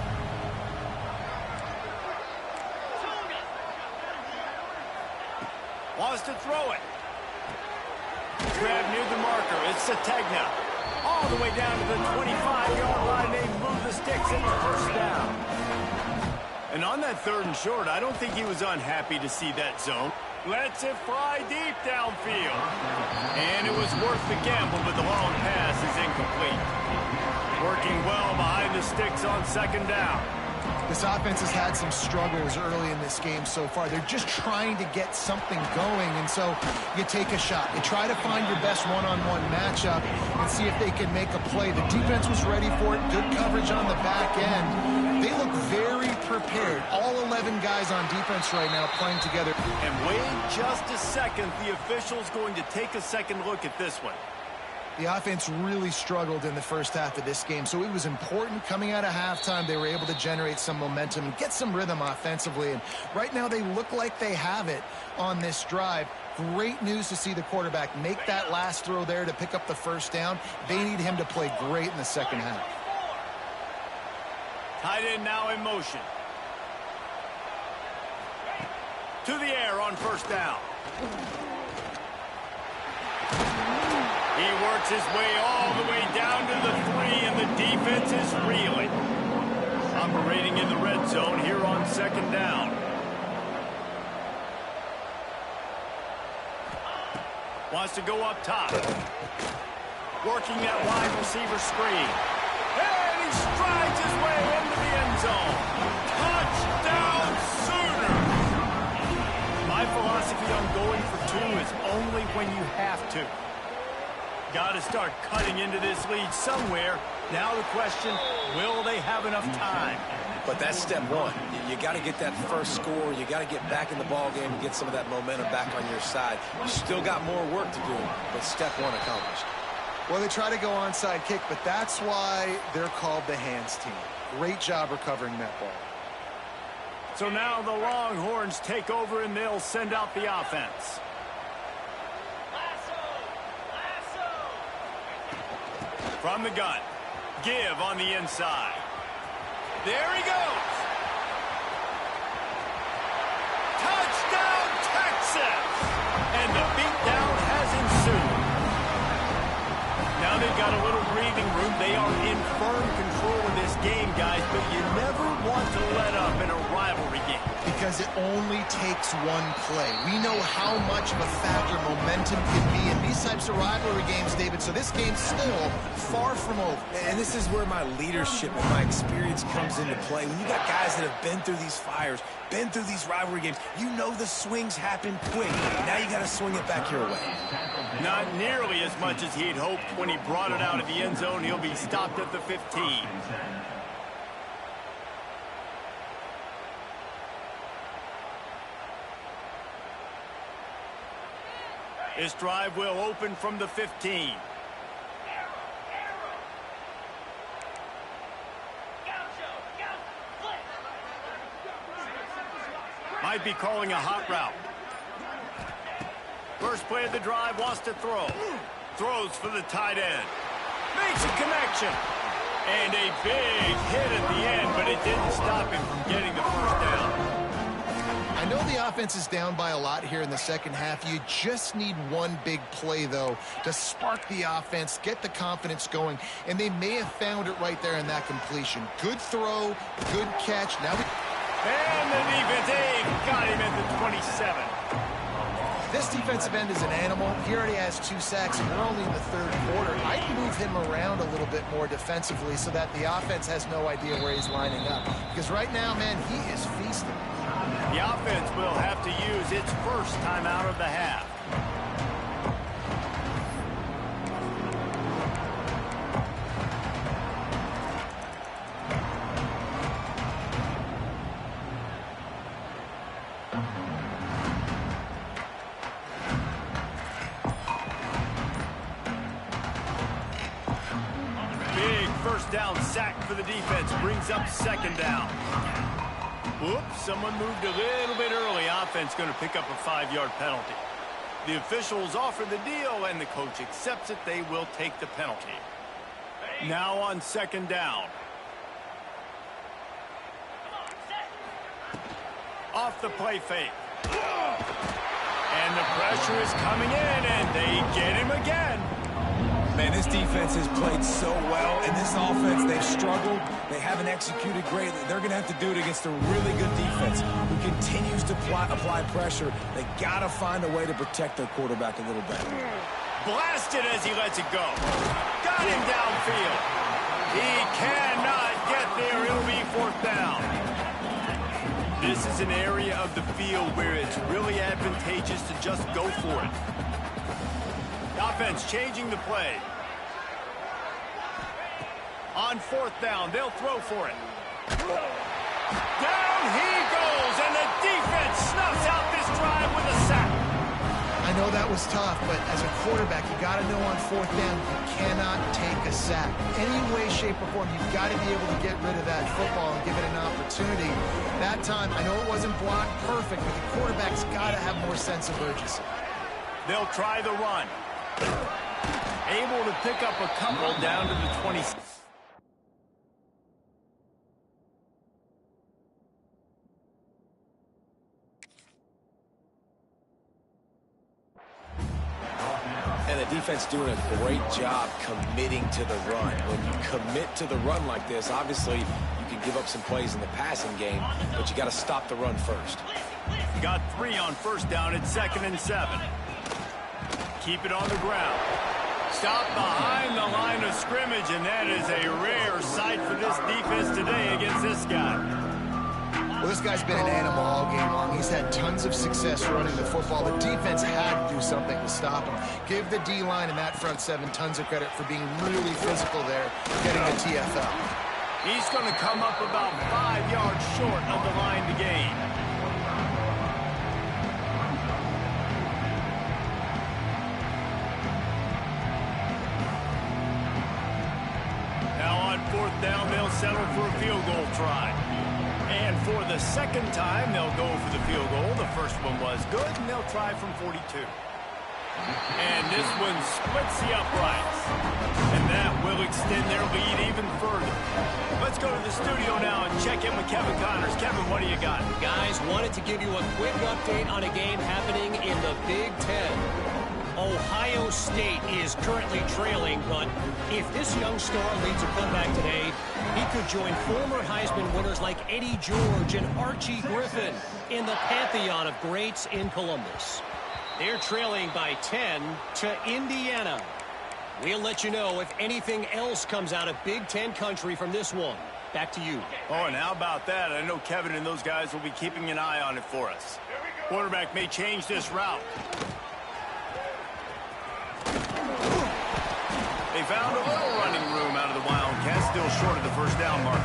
Wants to throw it. Grab near the marker. It's Sategna. All the way down to the 25-yard line. They move the sticks in the first down. And on that third and short, I don't think he was unhappy to see that zone. Lets it fly deep downfield. And it was worth the gamble, but the long pass is incomplete. Working well behind the sticks on second down. This offense has had some struggles early in this game so far. They're just trying to get something going, and so you take a shot. You try to find your best one-on-one matchup and see if they can make a play. The defense was ready for it. Good coverage on the back end. They look very prepared. All 11 guys on defense right now playing together. And wait just a second. The official's going to take a second look at this one. The offense really struggled in the first half of this game, so it was important coming out of halftime. They were able to generate some momentum and get some rhythm offensively, and right now they look like they have it on this drive. Great news to see the quarterback make that last throw there to pick up the first down. They need him to play great in the second half. Tight end now in motion. To the air on first down. He works his way all the way down to the 3, and the defense is reeling. Operating in the red zone here on second down. Wants to go up top. Working that wide receiver screen. And he strides his way into the end zone. Touchdown Sooners! My philosophy on going for 2 is only when you have to. Got to start cutting into this lead somewhere. Now the question, will they have enough time? But that's step one. You got to get that first score. You got to get back in the ball game and get some of that momentum back on your side. You still got more work to do, but step one accomplished. Well, they try to go onside kick, but that's why they're called the hands team. Great job recovering that ball. So now the Longhorns take over and they'll send out the offense. From the gun. Give on the inside. There he goes. Touchdown, Texas! And the beatdown has ensued. Now they've got a little breathing room. They are in firm control of this game, guys, but you never want to let up in a rivalry game. Because it only takes one play. We know how much of a factor momentum can be in these types of rivalry games, David, so this game's still far from over. And this is where my leadership and my experience comes into play. When you got guys that have been through these fires, been through these rivalry games, you know the swings happen quick. Now you got to swing it back your way. Not nearly as much as he'd hoped when he brought it out of the end zone. He'll be stopped at the 15. This drive will open from the 15. Might be calling a hot route. First play of the drive, wants to throw. Throws for the tight end. Makes a connection. And a big hit at the end, but it didn't stop him from getting the first down. I know the offense is down by a lot here in the second half. You just need one big play, though, to spark the offense, get the confidence going, and they may have found it right there in that completion. Good throw, good catch. Now and the defense got him at the 27. This defensive end is an animal. He already has 2 sacks, and we're only in the third quarter. I'd move him around a little bit more defensively so that the offense has no idea where he's lining up. Because right now, man, he is feasting. The offense will have to use its first time out of the half. Big first down sack for the defense brings up second down. Whoops, someone moved a little bit early. Offense going to pick up a 5-yard penalty. The officials offer the deal, and the coach accepts it. They will take the penalty. Now on second down. Off the play fake. And the pressure is coming in, and they get him again. Man, this defense has played so well, and this offense, they've struggled. They haven't executed great. They're going to have to do it against a really good defense who continues to apply pressure. They got to find a way to protect their quarterback a little better. Blasted as he lets it go. Got him downfield. He cannot get there. It'll be fourth down. This is an area of the field where it's really advantageous to just go for it. Offense changing the play. On fourth down, they'll throw for it. Down he goes, and the defense snuffs out this drive with a sack. I know that was tough, but as a quarterback, you got to know on fourth down, you cannot take a sack. Any way, shape, or form, you've got to be able to get rid of that football and give it an opportunity. That time, I know it wasn't blocked perfect, but the quarterback's got to have more sense of urgency. They'll try the run. Able to pick up a couple down to the 20. And the defense doing a great job committing to the run. When you commit to the run like this, obviously you can give up some plays in the passing game, but you got to stop the run first. Got 3 on first down at 2nd and 7. Keep it on the ground. Stop behind the line of scrimmage, and that is a rare sight for this defense today against this guy. Well, this guy's been an animal all game long. He's had tons of success running the football. The defense had to do something to stop him. Give the D-line and that front 7 tons of credit for being really physical there, getting the TFL. He's going to come up about 5 yards short of the line to gain. Now on fourth down, they'll settle for a field goal try. And for the second time, they'll go for the field goal. The first one was good, and they'll try from 42. And this one splits the uprights. And that will extend their lead even further. Let's go to the studio now and check in with Kevin Connors. Kevin, what do you got? Guys, wanted to give you a quick update on a game happening in the Big Ten. Ohio State is currently trailing, but if this young star leads a comeback today, he could join former Heisman winners like Eddie George and Archie Griffin in the pantheon of greats in Columbus. They're trailing by 10 to Indiana. We'll let you know if anything else comes out of Big Ten country from this one. Back to you. Oh, and how about that? I know Kevin and those guys will be keeping an eye on it for us. Quarterback may change this route. They found a little running room out of the Wildcats, still short of the first down marker.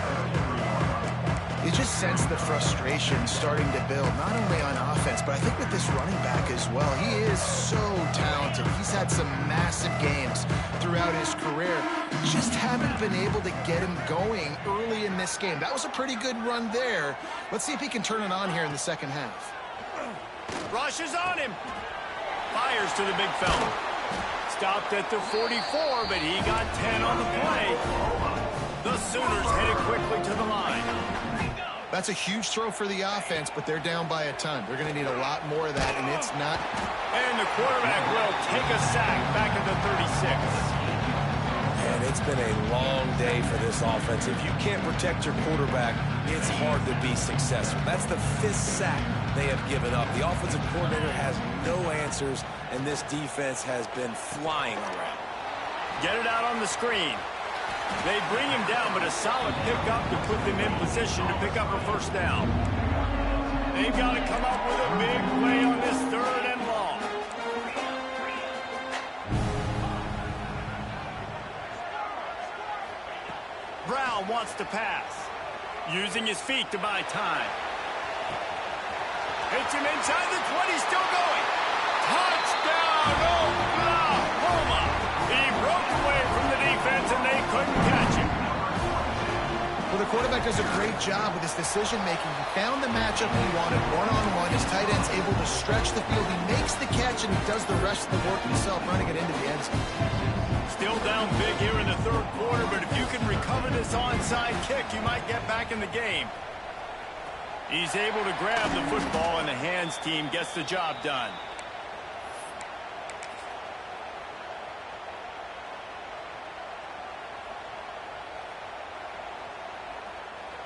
You just sense the frustration starting to build, not only on offense, but I think with this running back as well. He is so talented. He's had some massive games throughout his career. Just haven't been able to get him going early in this game. That was a pretty good run there. Let's see if he can turn it on here in the second half. Rushes on him. Fires to the big fella. Stopped at the 44, but he got 10 on the play. The Sooners headed quickly to the line. That's a huge throw for the offense, but they're down by a ton. They're going to need a lot more of that, and it's not. And the quarterback will take a sack back at the 36. And it's been a long day for this offense. If you can't protect your quarterback, it's hard to be successful. That's the 5th sack they have given up. The offensive coordinator has no answers, and this defense has been flying around. Get it out on the screen. They bring him down, but a solid pickup to put them in position to pick up a first down. They've got to come up with a big play on this 3rd and long. Brown wants to pass, using his feet to buy time. Hits him inside the 20, still going. Touchdown, Oklahoma! He broke away from the defense, and they couldn't catch him. Well, the quarterback does a great job with his decision-making. He found the matchup he wanted one-on-one. His tight end's able to stretch the field. He makes the catch, and he does the rest of the work himself, running it into the end zone. Still down big here in the 3rd quarter, but if you can recover this onside kick, you might get back in the game. He's able to grab the football, and the hands team gets the job done.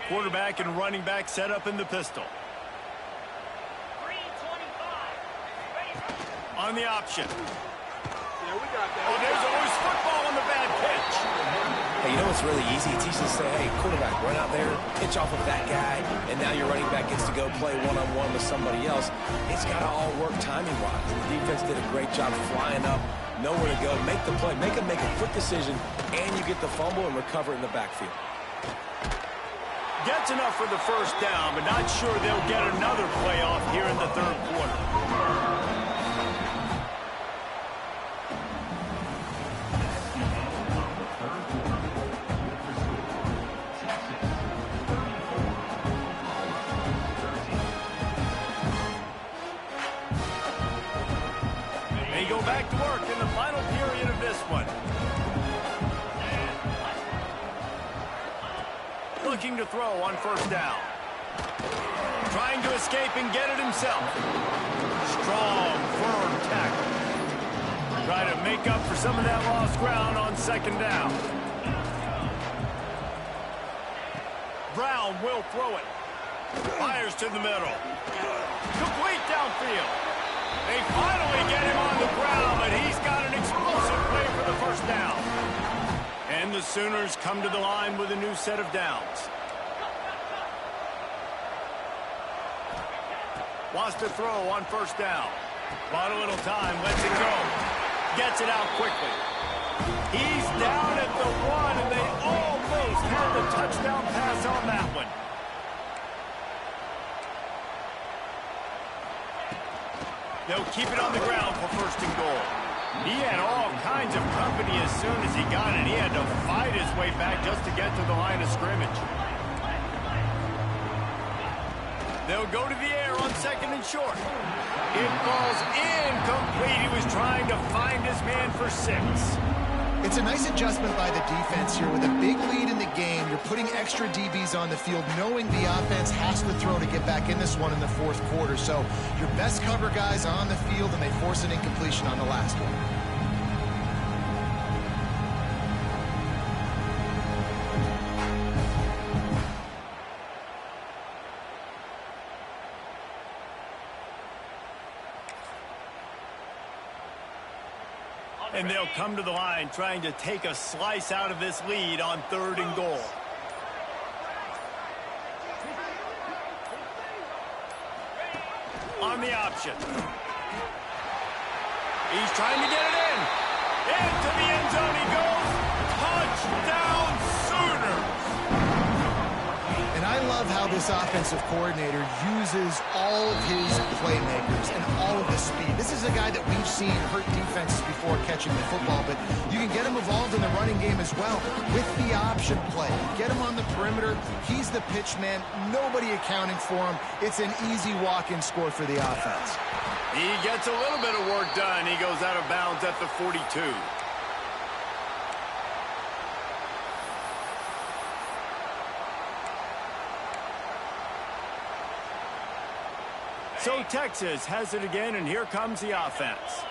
Quarterback and running back set up in the pistol. 325. On the option. Oh, there's always football on the bad pitch. Hey, you know what's really easy? It's easy to say, hey, quarterback, run out there, pitch off of that guy, and now your running back gets to go play one-on-one with somebody else. It's got to all work timing-wise. The defense did a great job flying up, nowhere to go, make the play, make a quick decision, and you get the fumble and recover it in the backfield. Gets enough for the first down, but not sure they'll get another play off here in the 3rd quarter. They go back to work in the final period of this one. Looking to throw on first down. Trying to escape and get it himself. Strong, firm tackle. Try to make up for some of that lost ground on 2nd down. Brown will throw it. Fires to the middle. Complete downfield. They finally get him on the ground, but he's got an explosive play for the first down. And the Sooners come to the line with a new set of downs. Wants to throw on first down. Bought a little time, lets it go. Gets it out quickly. He's down at the 1, and they almost had the touchdown pass on that one. They'll keep it on the ground for 1st and goal. He had all kinds of company as soon as he got it. He had to fight his way back just to get to the line of scrimmage. They'll go to the air on 2nd and short. It falls incomplete. He was trying to find his man for 6. It's a nice adjustment by the defense here. With a big lead in the game, you're putting extra DBs on the field, knowing the offense has to throw to get back in this one in the 4th quarter. So your best cover guys on the field, and they force an incompletion on the last one. And they'll come to the line trying to take a slice out of this lead on 3rd and goal. On the option. He's trying to get it in. Into the end zone he goes. Touchdown Sooners. And I love how this offensive coordinator uses all of his playmakers and all of the speed. This is a guy that we've seen hurt defenses before catching the football, but you can get him involved in the running game as well with the option play. Get him on the perimeter. He's the pitch man. Nobody accounting for him. It's an easy walk-in score for the offense. He gets a little bit of work done. He goes out of bounds at the 42. So Texas has it again, and here comes the offense.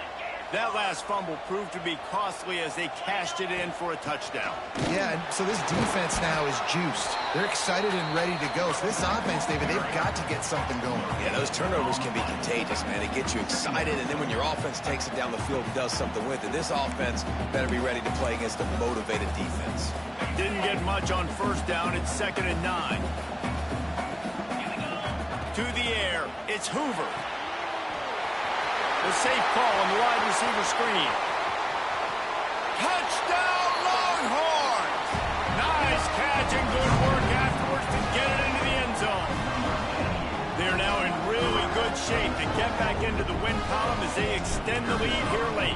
That last fumble proved to be costly as they cashed it in for a touchdown. Yeah, and so this defense now is juiced. They're excited and ready to go. So this offense, David, they've got to get something going. Yeah, those turnovers can be contagious, man. They get you excited, and then when your offense takes it down the field and does something with it, this offense better be ready to play against a motivated defense. Didn't get much on 1st down. It's 2nd and 9. To the air, it's Hoover. The safe call on the wide receiver screen. Touchdown Longhorns! Nice catch and good work afterwards to get it into the end zone. They're now in really good shape to get back into the win column as they extend the lead here late.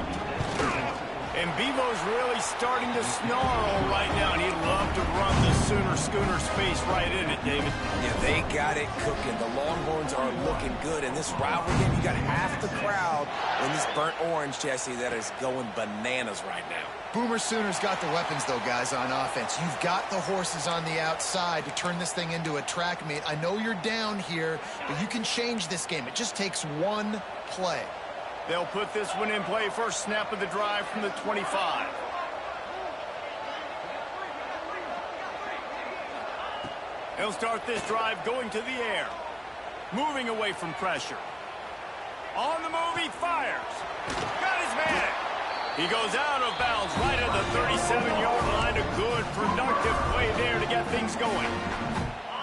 And Bevo's really starting to snarl right now, and he'd love to run the Schooner's face right in it, David. Yeah, they got it cooking. The Longhorns are looking good. In this rivalry game, you got half the crowd in this burnt orange, Jesse, that is going bananas right now. Boomer Sooners got the weapons, though, guys, on offense. You've got the horses on the outside to turn this thing into a track meet. I know you're down here, but you can change this game. It just takes one play. They'll put this one in play. First snap of the drive from the 25. He'll start this drive going to the air. Moving away from pressure. On the move, he fires. Got his man. He goes out of bounds right at the 37-yard line. A good, productive play there to get things going.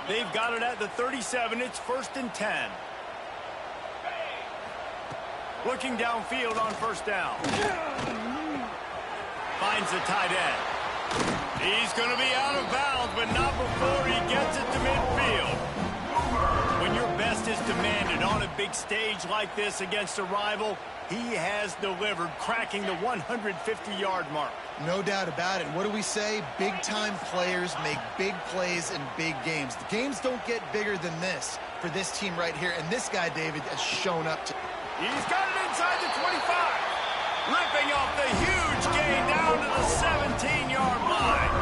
They've got it at the 37. It's 1st and 10. Looking downfield on 1st down. Finds the tight end. He's going to be out of bounds, but not before he gets it to midfield. When your best is demanded on a big stage like this against a rival, he has delivered, cracking the 150-yard mark. No doubt about it. What do we say? Big-time players make big plays in big games. The games don't get bigger than this for this team right here, and this guy, David, has shown up to. He's got it inside the 25. Ripping off the huge gain down to the 17-yard line.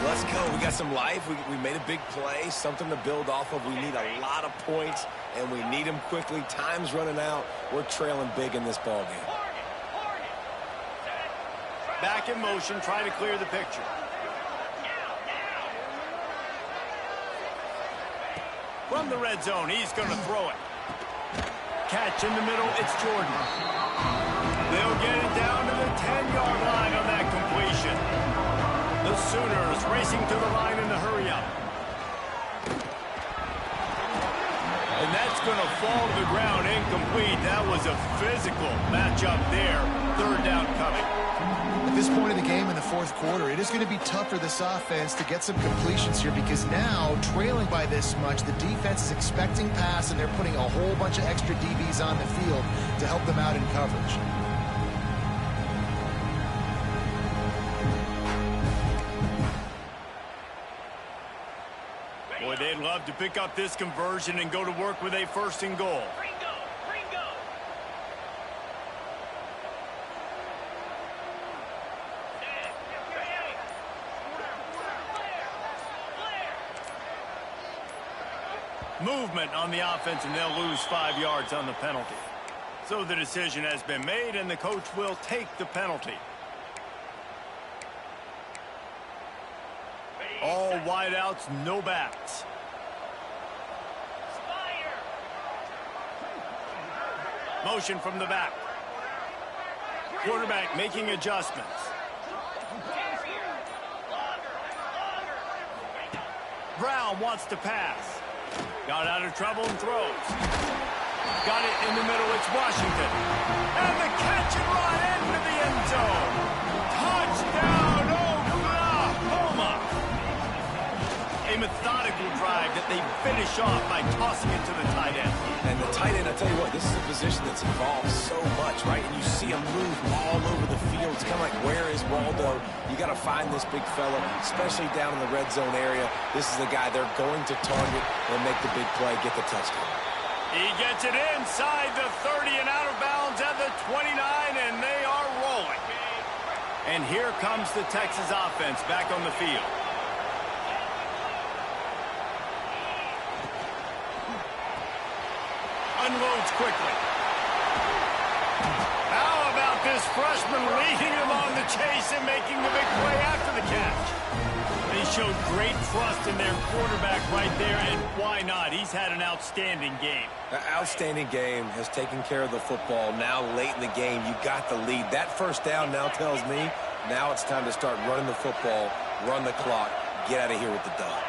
Let's go. We got some life. We made a big play, something to build off of. We need a lot of points, and we need them quickly. Time's running out. We're trailing big in this ball game. Back in motion, try to clear the picture. From the red zone, he's going to throw it. Catch in the middle, it's Jordan. They'll get it down to the 10-yard line on that completion. The Sooners racing to the line in the hurry-up. And that's going to fall to the ground incomplete. That was a physical matchup there. 3rd down coming. At this point of the game in the 4th quarter, it is going to be tough for this offense to get some completions here because now, trailing by this much, the defense is expecting pass, and they're putting a whole bunch of extra DBs on the field to help them out in coverage. Boy, they They'd love to pick up this conversion and go to work with a 1st and goal. Gringo, gringo. Movement on the offense, and they'll lose 5 yards on the penalty. So the decision has been made, and the coach will take the penalty. All wideouts, no backs. Motion from the back. Quarterback making adjustments. Brown wants to pass. Got out of trouble and throws. Got it in the middle. It's Washington. And the catch and run into the end zone. Touchdown, Oklahoma. A methodical drive that they finish off by tossing it to the tight end. And the tight end, I tell you what, this is a position that's involved so much, right? And you see him move all over the field. It's kind of like, where is Waldo? You got to find this big fella, especially down in the red zone area. This is the guy they're going to target and make the big play, get the touchdown. He gets it inside the 30 and out of bounds at the 29, and they are rolling. And here comes the Texas offense back on the field. Unloads quickly. How about this freshman leading him on the chase and making the big play after the catch? They showed great trust in their quarterback right there, and why not? He's had an outstanding game. An outstanding game, has taken care of the football. Now late in the game, you got the lead. That 1st down now tells me now it's time to start running the football, run the clock, get out of here with the dub.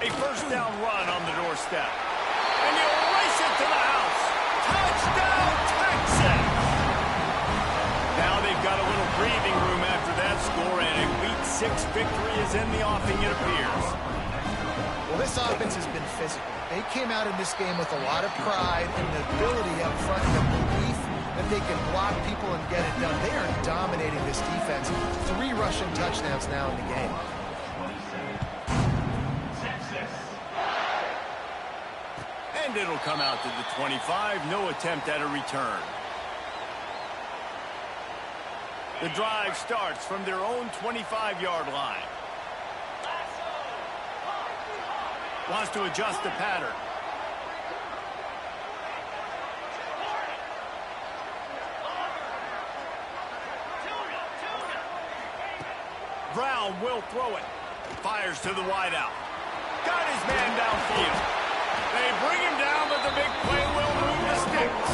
A 1st down run on the doorstep. And you race it to the house. Touchdown, Texas! Now they've got a little breathing room after that score, and a Week 6 victory is in the offing, it appears. Well, this offense has been physical. They came out in this game with a lot of pride and the ability up front and the belief that they can block people and get it done. They are dominating this defense. 3 rushing touchdowns now in the game. And it'll come out to the 25. No attempt at a return. The drive starts from their own 25-yard line. Wants to adjust the pattern. Brown will throw it. Fires to the wideout. Got his man downfield. They bring him down, but the big play will move the sticks.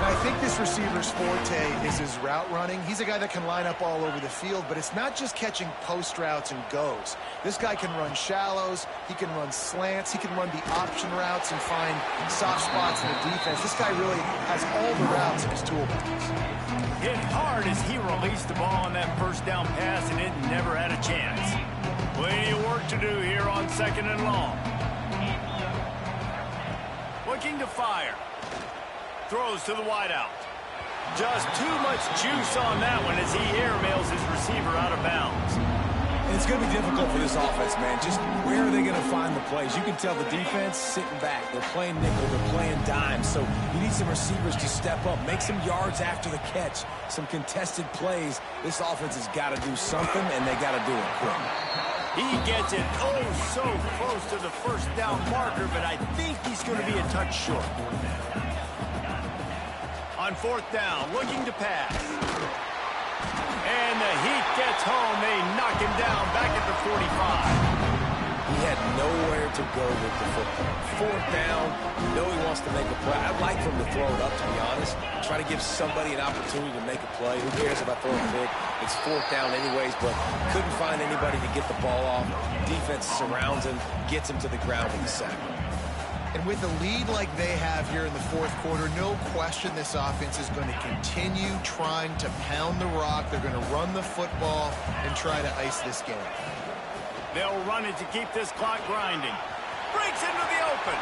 I think this receiver's forte is his route running. He's a guy that can line up all over the field, but it's not just catching post routes and goes. This guy can run shallows, he can run slants, he can run the option routes and find soft spots in the defense. This guy really has all the routes in his toolbox. Hit hard as he released the ball on that 1st down pass, and it never had a chance. Plenty of work to do here on 2nd and long. Looking to fire. Throws to the wideout. Just too much juice on that one as he airmails his receiver out of bounds. And it's going to be difficult for this offense, man. Just where are they going to find the plays? You can tell the defense sitting back. They're playing nickel. They're playing dime. So you need some receivers to step up, make some yards after the catch, some contested plays. This offense has got to do something, and they got to do it quick. He gets it so close to the 1st down marker, but I think he's going to be a touch short. On 4th down, looking to pass. And the heat gets home. They knock him down back at the 45. He had nowhere to go with the football. 4th down, you know he wants to make a play. I'd like for him to throw it up, to be honest. Try to give somebody an opportunity to make a play. Who cares about throwing a pick? It's 4th down anyways, but couldn't find anybody to get the ball off. Defense surrounds him, gets him to the ground with the sack. And with a lead like they have here in the 4th quarter, no question this offense is going to continue trying to pound the rock. They're going to run the football and try to ice this game. They'll run it to keep this clock grinding. Breaks into the open.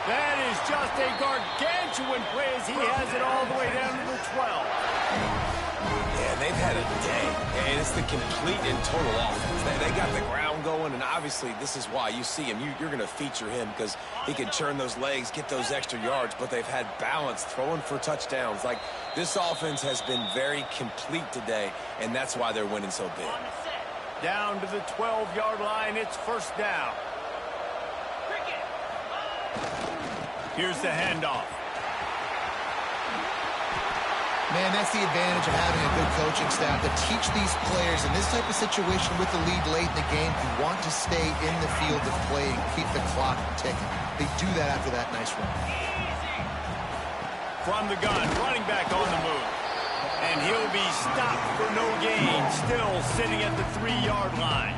That is just a gargantuan play as he has it all the way down to the 12. Yeah, they've had a day, and it's the complete and total offense. They got the ground going, and obviously this is why you see him. You're going to feature him because he can churn those legs, get those extra yards, but they've had balance, throwing for touchdowns. Like, this offense has been very complete today, and that's why they're winning so big. Down to the 12-yard line, it's first down. Here's the handoff. Man, that's the advantage of having a good coaching staff to teach these players in this type of situation with the lead late in the game. You want to stay in the field of play and keep the clock ticking. They do that after that nice run. From the gun, running back on the move. And he'll be stopped for no gain, still sitting at the 3-yard line.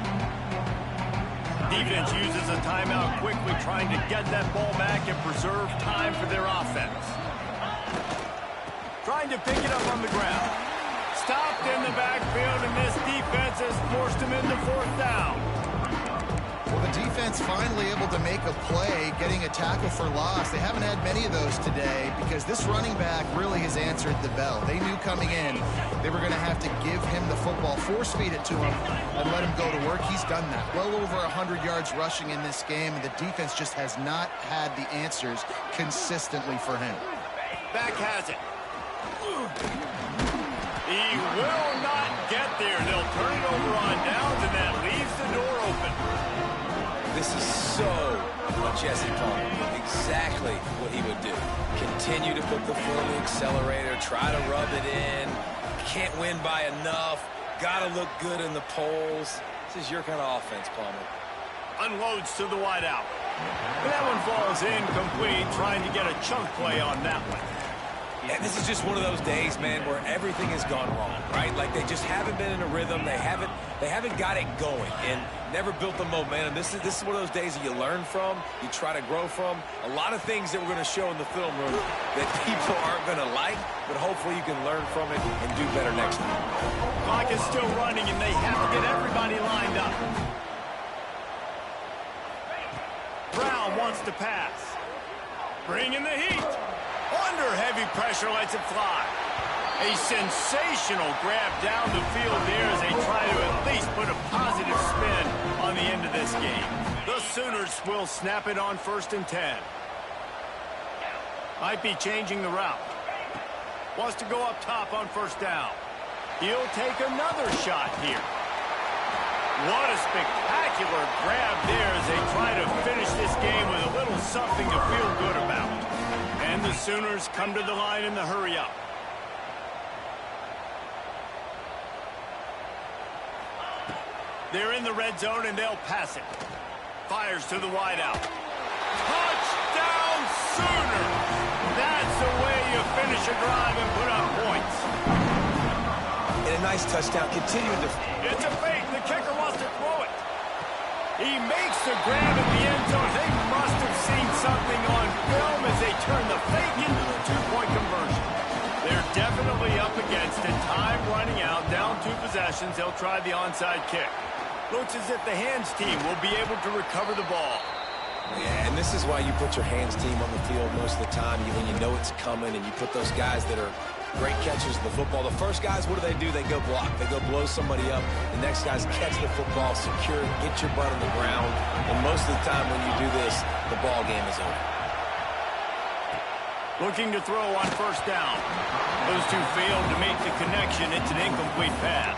Defense uses a timeout quickly, trying to get that ball back and preserve time for their offense. Trying to pick it up on the ground. Stopped in the backfield, and this defense has forced him into fourth down. Well, the defense finally able to make a play, getting a tackle for loss. They haven't had many of those today because this running back really has answered the bell. They knew coming in they were going to have to give him the football, force-feed it to him, and let him go to work. He's done that. Well over 100 yards rushing in this game, and the defense just has not had the answers consistently for him. Back has it. He will not get there. They'll turn it over on downs, and that leaves the door open. This is so Jesse Palmer. Exactly what he would do. Continue to put the foot on the accelerator, try to rub it in. Can't win by enough. Got to look good in the polls. This is your kind of offense, Palmer. Unloads to the wideout. And that one falls incomplete, trying to get a chunk play on that one. And this is just one of those days, man, where everything has gone wrong, right? Like, they just haven't been in a rhythm. They haven't got it going and never built the momentum. This is one of those days that you learn from, you try to grow from. A lot of things that we're going to show in the film room that people aren't going to like, but hopefully you can learn from it and do better next time. Clock is still running, and they have to get everybody lined up. Brown wants to pass. Bring in the heat. Under heavy pressure, lets it fly. A sensational grab down the field there as they try to at least put a positive spin on the end of this game. The Sooners will snap it on 1st and 10. Might be changing the route. Wants to go up top on 1st down. He'll take another shot here. What a spectacular grab there as they try to finish this game with a little something to feel good about. And the Sooners come to the line in the hurry-up. They're in the red zone, and they'll pass it. Fires to the wideout. Touchdown, Sooners! That's the way you finish a drive and put up points. And a nice touchdown, continuing to... It's a fake. The kicker wants to throw it. He makes the grab in the end zone. They must have seen something on film as they turn the fake into the two-point conversion. They're definitely up against it. Time running out. Down 2 possessions. They'll try the onside kick. Looks as if the hands team will be able to recover the ball. Yeah, and this is why you put your hands team on the field most of the time when you know it's coming, and you put those guys that are great catchers of the football. The first guys, what do? They go block. They go blow somebody up. The next guys catch the football, secure it, get your butt on the ground. And most of the time when you do this, the ball game is over. Looking to throw on 1st down. Those two failed to make the connection. It's an incomplete pass.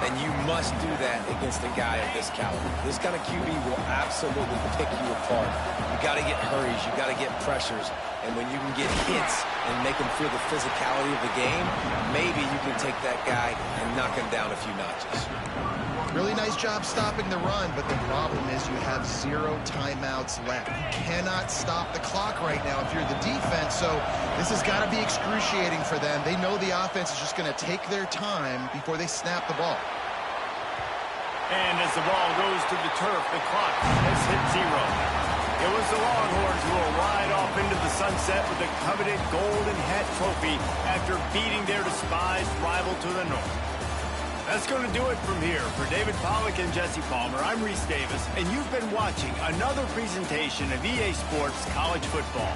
And you must do that against a guy of this caliber. This kind of QB will absolutely pick you apart. You got to get hurries. You got to get pressures. And when you can get hits and make him feel the physicality of the game, maybe you can take that guy and knock him down a few notches. Really nice job stopping the run, but the problem is you have 0 timeouts left. You cannot stop the clock right now if you're the defense, so this has got to be excruciating for them. They know the offense is just going to take their time before they snap the ball. And as the ball goes to the turf, the clock has hit 0. It was the Longhorns who will ride off into the sunset with the coveted Golden Hat Trophy after beating their despised rival to the north. That's going to do it from here. For David Pollack and Jesse Palmer, I'm Reese Davis, and you've been watching another presentation of EA Sports College Football.